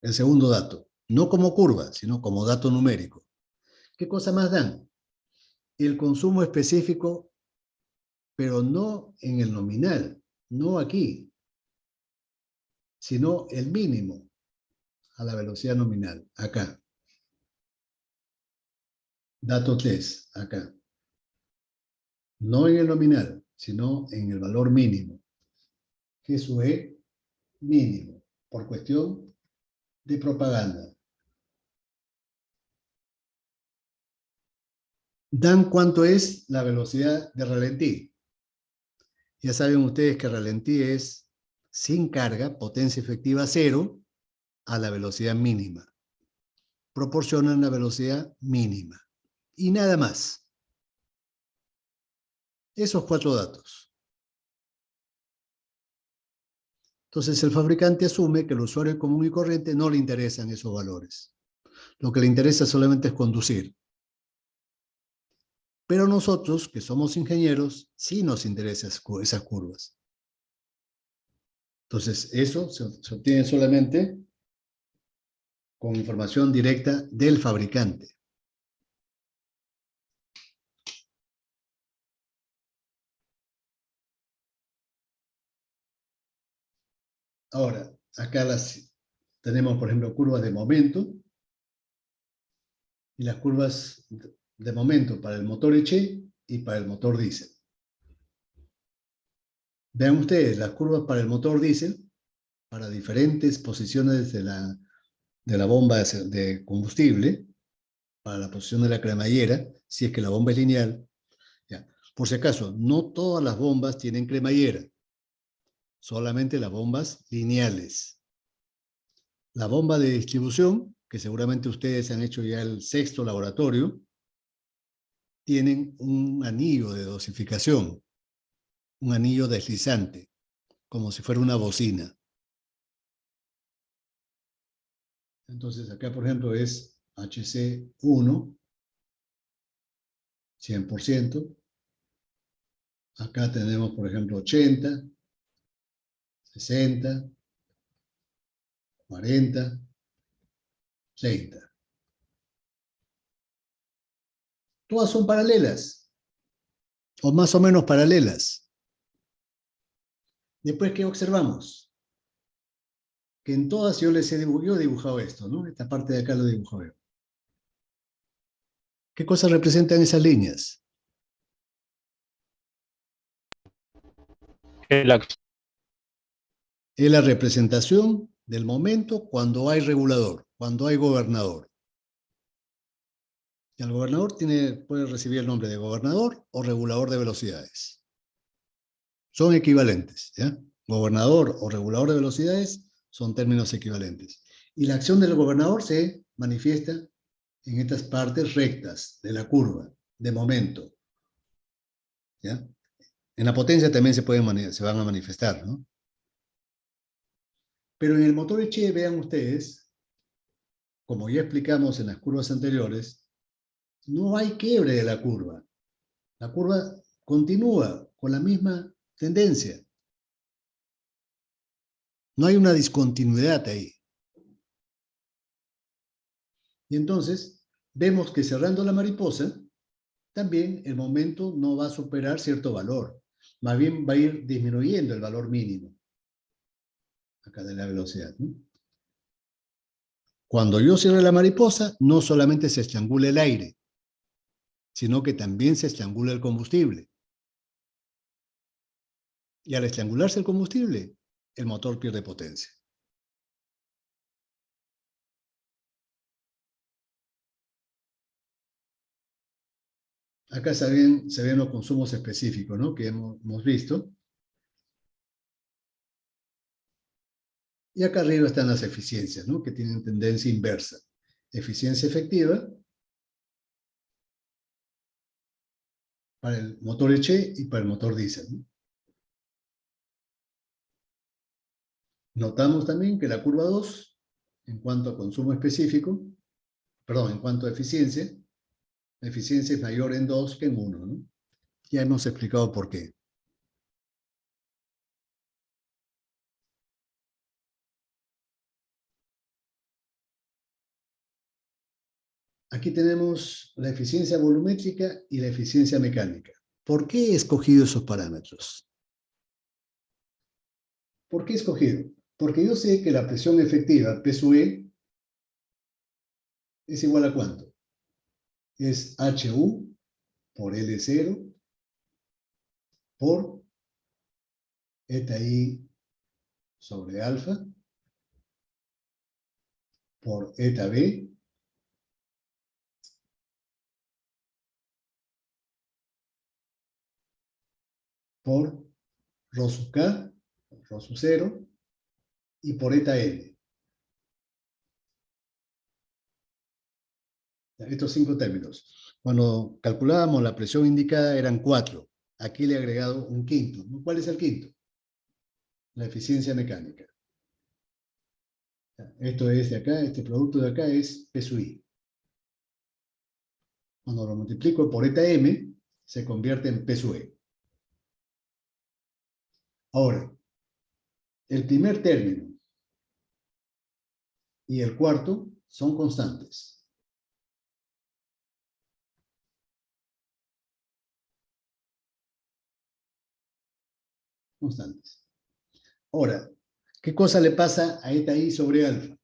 El segundo dato, no como curva, sino como dato numérico. ¿Qué cosa más dan? El consumo específico, pero no en el nominal, no aquí, sino el mínimo a la velocidad nominal, acá. Dato 3, acá. No en el nominal, sino en el valor mínimo. Que eso es mínimo, por cuestión de propaganda. Dan cuánto es la velocidad de ralentí. Ya saben ustedes que ralentí es sin carga, potencia efectiva 0, a la velocidad mínima. Proporcionan la velocidad mínima. Y nada más. Esos 4 datos. Entonces el fabricante asume que al usuario común y corriente no le interesan esos valores. Lo que le interesa solamente es conducir. Pero nosotros, que somos ingenieros, sí nos interesan esas curvas. Entonces eso se obtiene solamente con información directa del fabricante. Ahora, acá tenemos, por ejemplo, curvas de momento y las curvas de momento para el motor H y para el motor diésel. Vean ustedes las curvas para el motor diésel, para diferentes posiciones de la bomba de combustible, para la posición de la cremallera, si es que la bomba es lineal. Ya. Por si acaso, no todas las bombas tienen cremallera, solamente las bombas lineales. La bomba de distribución, que seguramente ustedes han hecho ya el 6º laboratorio, tienen un anillo de dosificación, un anillo deslizante, como si fuera una bocina. Entonces acá, por ejemplo, es HC1, 100%. Acá tenemos, por ejemplo, 80, 60, 40, 30. Todas son paralelas, o más o menos paralelas. Después, ¿qué observamos? Que en todas yo les he dibujado esto, ¿no? Esta parte de acá lo dibujo yo. ¿Qué cosas representan esas líneas? Es la representación del momento cuando hay regulador, cuando hay gobernador. Y el gobernador puede recibir el nombre de gobernador o regulador de velocidades. Son equivalentes, ¿ya? Gobernador o regulador de velocidades son términos equivalentes. Y la acción del gobernador se manifiesta en estas partes rectas de la curva, de momento. ¿Ya? En la potencia también se van a manifestar, ¿no? Pero en el motor Eche, vean ustedes, como ya explicamos en las curvas anteriores, no hay quiebre de la curva. La curva continúa con la misma tendencia. No hay una discontinuidad ahí. Y entonces, vemos que cerrando la mariposa, también el momento no va a superar cierto valor. Más bien va a ir disminuyendo el valor mínimo. Acá de la velocidad, ¿no? Cuando yo cierre la mariposa, no solamente se estrangula el aire, sino que también se estrangula el combustible. Y al estrangularse el combustible, el motor pierde potencia. Acá se ven los consumos específicos, ¿no? Que hemos visto. Y acá arriba están las eficiencias, ¿no? Que tienen tendencia inversa. Eficiencia efectiva para el motor Eche y para el motor diésel, ¿no? Notamos también que la curva 2, en cuanto a consumo específico, perdón, en cuanto a eficiencia, la eficiencia es mayor en 2 que en 1, ¿no? Ya hemos explicado por qué. Aquí tenemos la eficiencia volumétrica y la eficiencia mecánica. ¿Por qué he escogido esos parámetros? ¿Por qué he escogido? Porque yo sé que la presión efectiva, P sub E, es igual a ¿cuánto? Es HU por L0 por eta I sobre alfa por eta B por rho sub K, rho sub 0, y por eta L. Estos 5 términos. Cuando calculábamos la presión indicada eran 4. Aquí le he agregado un quinto. ¿Cuál es el quinto? La eficiencia mecánica. Esto es de acá, este producto de acá es P sub I. Cuando lo multiplico por eta M, se convierte en P sub E. Ahora, el primer término y el cuarto son constantes. Constantes. Ahora, ¿qué cosa le pasa a eta I sobre alfa?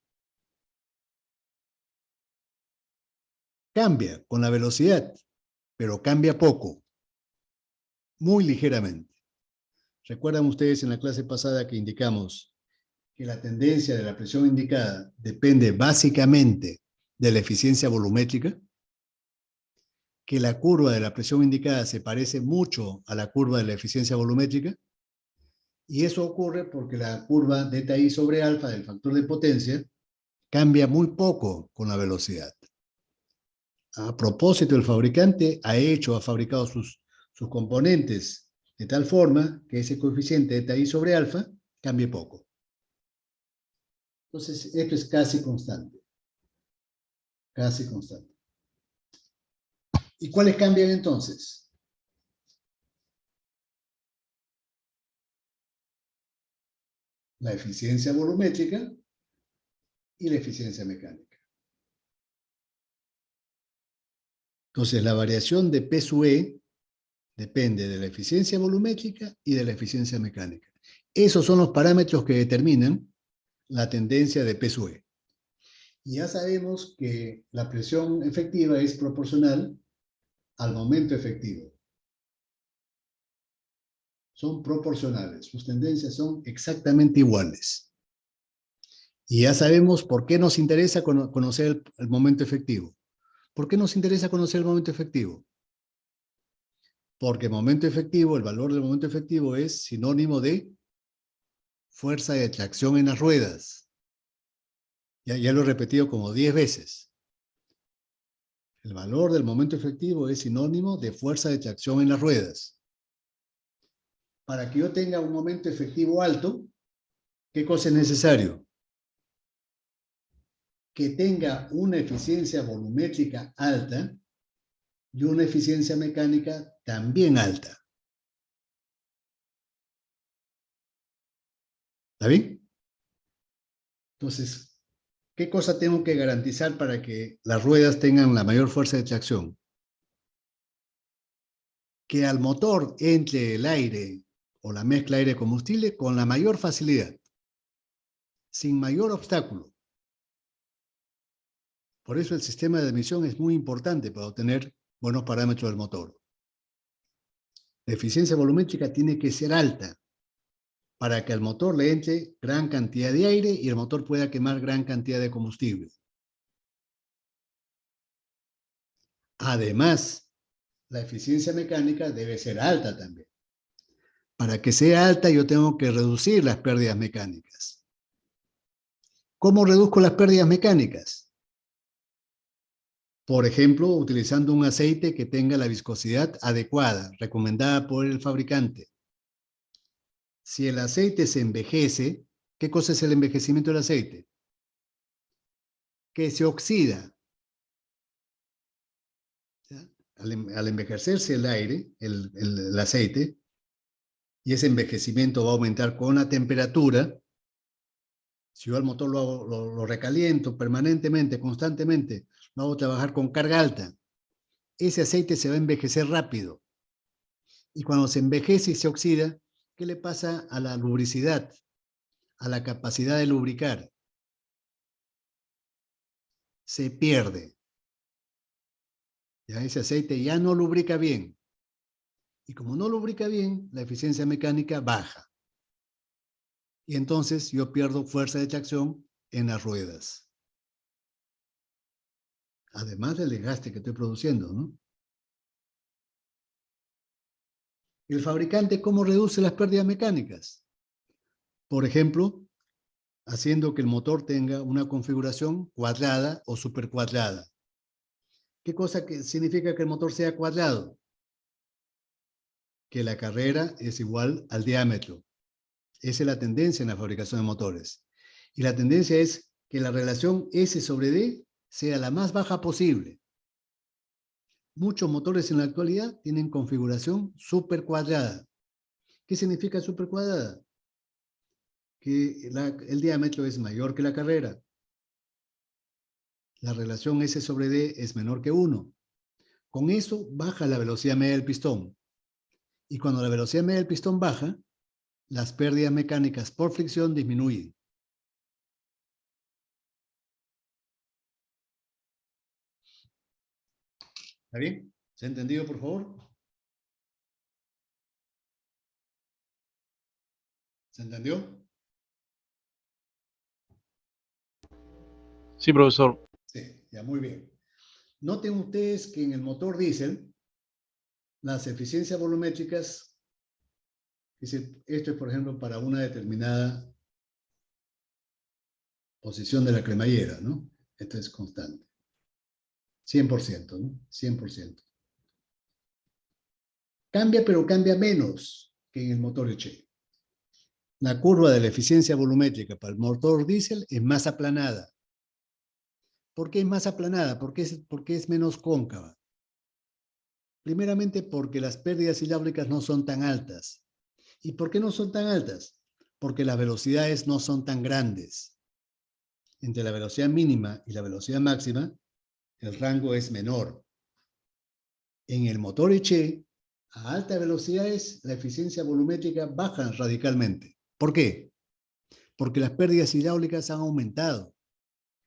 Cambia con la velocidad, pero cambia poco, muy ligeramente. ¿Recuerdan ustedes en la clase pasada que indicamos que la tendencia de la presión indicada depende básicamente de la eficiencia volumétrica? Que la curva de la presión indicada se parece mucho a la curva de la eficiencia volumétrica, y eso ocurre porque la curva de eta I sobre alfa del factor de potencia cambia muy poco con la velocidad. A propósito, el fabricante ha fabricado sus componentes de tal forma que ese coeficiente eta I sobre alfa cambie poco. Entonces, esto es casi constante. Casi constante. ¿Y cuáles cambian entonces? La eficiencia volumétrica y la eficiencia mecánica. Entonces, la variación de P sub E depende de la eficiencia volumétrica y de la eficiencia mecánica. Esos son los parámetros que determinan la tendencia de P sub E. Y ya sabemos que la presión efectiva es proporcional al momento efectivo. Son proporcionales, sus tendencias son exactamente iguales. Y ya sabemos por qué nos interesa conocer el momento efectivo. ¿Por qué nos interesa conocer el momento efectivo? Porque momento efectivo, el valor del momento efectivo es sinónimo de fuerza de tracción en las ruedas. Ya lo he repetido como 10 veces. El valor del momento efectivo es sinónimo de fuerza de tracción en las ruedas. Para que yo tenga un momento efectivo alto, ¿qué cosa es necesario? Que tenga una eficiencia volumétrica alta y una eficiencia mecánica también alta. ¿Está bien? Entonces, ¿qué cosa tengo que garantizar para que las ruedas tengan la mayor fuerza de tracción? Que al motor entre el aire o la mezcla aire-combustible con la mayor facilidad, sin mayor obstáculo. Por eso el sistema de admisión es muy importante para obtener buenos parámetros del motor. La eficiencia volumétrica tiene que ser alta para que al motor le entre gran cantidad de aire y el motor pueda quemar gran cantidad de combustible. Además, la eficiencia mecánica debe ser alta también. Para que sea alta, yo tengo que reducir las pérdidas mecánicas. ¿Cómo reduzco las pérdidas mecánicas? Por ejemplo, utilizando un aceite que tenga la viscosidad adecuada, recomendada por el fabricante. Si el aceite se envejece, ¿qué cosa es el envejecimiento del aceite? Que se oxida. Al envejecerse el aire, el aceite, y ese envejecimiento va a aumentar con la temperatura, si yo al motor lo recaliento permanentemente, constantemente, lo hago trabajar con carga alta, ese aceite se va a envejecer rápido. Y cuando se envejece y se oxida, ¿qué le pasa a la lubricidad, a la capacidad de lubricar? Se pierde. Ya ese aceite ya no lubrica bien. Y como no lubrica bien, la eficiencia mecánica baja. Y entonces yo pierdo fuerza de tracción en las ruedas. Además del desgaste que estoy produciendo, ¿no? ¿El fabricante cómo reduce las pérdidas mecánicas? Por ejemplo, haciendo que el motor tenga una configuración cuadrada o supercuadrada. ¿Qué cosa significa que el motor sea cuadrado? Que la carrera es igual al diámetro. Esa es la tendencia en la fabricación de motores. Y la tendencia es que la relación S sobre D sea la más baja posible. Muchos motores en la actualidad tienen configuración supercuadrada. ¿Qué significa supercuadrada? Que el diámetro es mayor que la carrera. La relación S sobre D es menor que 1. Con eso baja la velocidad media del pistón. Y cuando la velocidad media del pistón baja, las pérdidas mecánicas por fricción disminuyen. ¿Está bien? ¿Se ha entendido, por favor? ¿Se entendió? Sí, profesor. Sí, ya muy bien. Noten ustedes que en el motor diésel, las eficiencias volumétricas, esto es por ejemplo para una determinada posición de la cremallera, ¿no? Esto es constante. 100%, ¿no? 100%. Cambia, pero cambia menos que en el motor Eche. La curva de la eficiencia volumétrica para el motor diésel es más aplanada. ¿Por qué es más aplanada? Porque es menos cóncava. Primeramente porque las pérdidas hidráulicas no son tan altas. ¿Y por qué no son tan altas? Porque las velocidades no son tan grandes. Entre la velocidad mínima y la velocidad máxima, el rango es menor. En el motor Eche, a altas velocidades, la eficiencia volumétrica baja radicalmente. ¿Por qué? Porque las pérdidas hidráulicas han aumentado.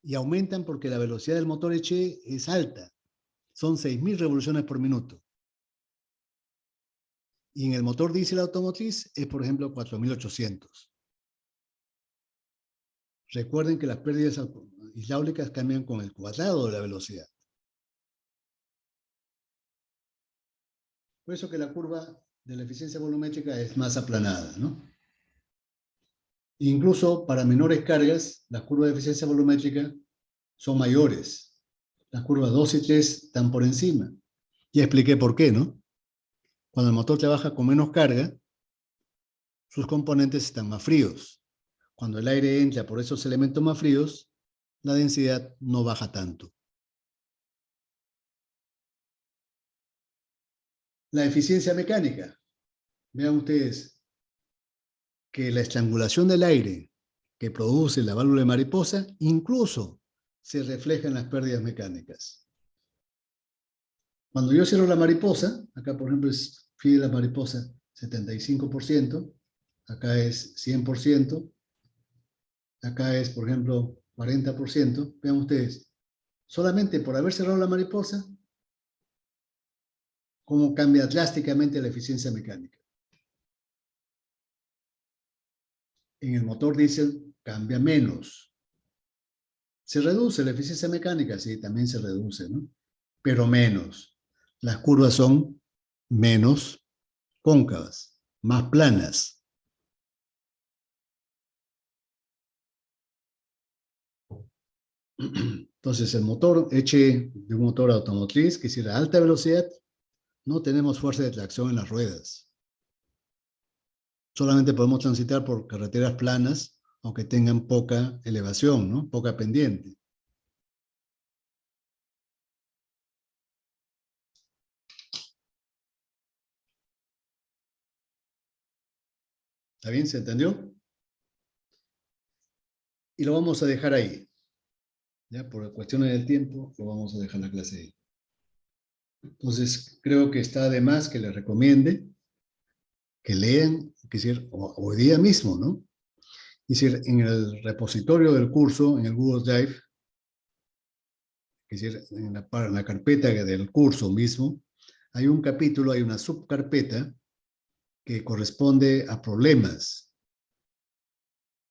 Y aumentan porque la velocidad del motor Eche es alta. Son 6.000 revoluciones por minuto. Y en el motor diésel automotriz es, por ejemplo, 4.800. Recuerden que las pérdidas hidráulicas cambian con el cuadrado de la velocidad. Por eso que la curva de la eficiencia volumétrica es más aplanada, ¿no? Incluso para menores cargas, las curvas de eficiencia volumétrica son mayores. Las curvas 2 y 3 están por encima. Ya expliqué por qué, ¿no? Cuando el motor trabaja con menos carga, sus componentes están más fríos. Cuando el aire entra por esos elementos más fríos, la densidad no baja tanto. La eficiencia mecánica. Vean ustedes que la estrangulación del aire que produce la válvula de mariposa incluso se refleja en las pérdidas mecánicas. Cuando yo cierro la mariposa, acá por ejemplo es fide la mariposa 75%, acá es 100%, acá es por ejemplo 40%, vean ustedes, solamente por haber cerrado la mariposa, cómo cambia drásticamente la eficiencia mecánica. En el motor diésel cambia menos. ¿Se reduce la eficiencia mecánica? Sí, también se reduce, ¿no? Pero menos. Las curvas son menos cóncavas, más planas. Entonces, el motor Eche de un motor automotriz que si a alta velocidad, no tenemos fuerza de tracción en las ruedas. Solamente podemos transitar por carreteras planas, aunque tengan poca elevación, ¿no? Poca pendiente. ¿Está bien? ¿Se entendió? Y lo vamos a dejar ahí. Ya por cuestiones del tiempo, lo vamos a dejar la clase ahí. Entonces, creo que está de más que les recomiende que lean, es decir, hoy día mismo, ¿no? Es decir, en el repositorio del curso, en el Google Drive, es decir, en la carpeta del curso mismo, hay un capítulo, hay una subcarpeta que corresponde a problemas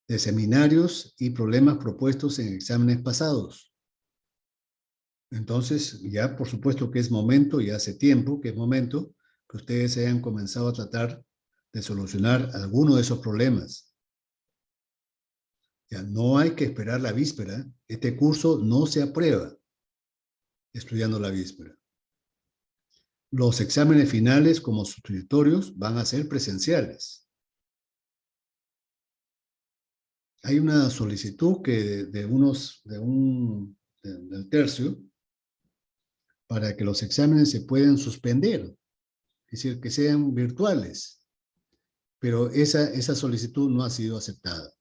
de seminarios y problemas propuestos en exámenes pasados. Entonces, ya por supuesto que es momento, ya hace tiempo que es momento, que ustedes hayan comenzado a tratar de solucionar alguno de esos problemas. Ya no hay que esperar la víspera. Este curso no se aprueba estudiando la víspera. Los exámenes finales como sustitutorios van a ser presenciales. Hay una solicitud que del tercio para que los exámenes se puedan suspender, es decir, que sean virtuales. Pero esa solicitud no ha sido aceptada.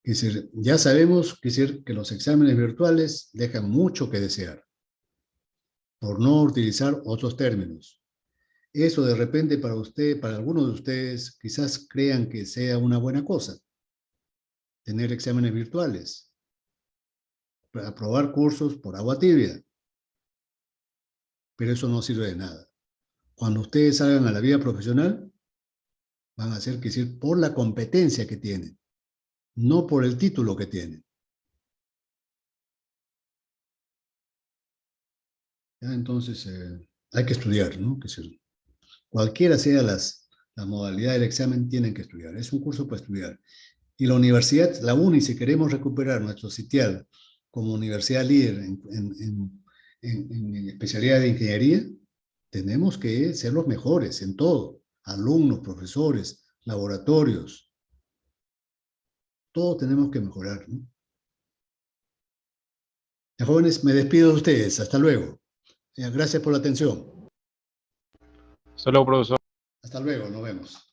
Es decir, ya sabemos que los exámenes virtuales dejan mucho que desear, por no utilizar otros términos. Eso de repente para usted, para algunos de ustedes, quizás crean que sea una buena cosa, tener exámenes virtuales, para aprobar cursos por agua tibia, pero eso no sirve de nada. Cuando ustedes salgan a la vida profesional, van a ser, por la competencia que tienen, no por el título que tienen. ¿Ya? Entonces, hay que estudiar, ¿no? Cualquiera sea las modalidades del examen, tienen que estudiar. Es un curso para estudiar. Y la universidad, la UNI, si queremos recuperar nuestro sitial como universidad líder en especialidad de ingeniería, tenemos que ser los mejores en todo. Alumnos, profesores, laboratorios. Todo tenemos que mejorar, ¿no? Ya, jóvenes, me despido de ustedes. Hasta luego. Gracias por la atención. Hasta luego, profesor. Hasta luego, nos vemos.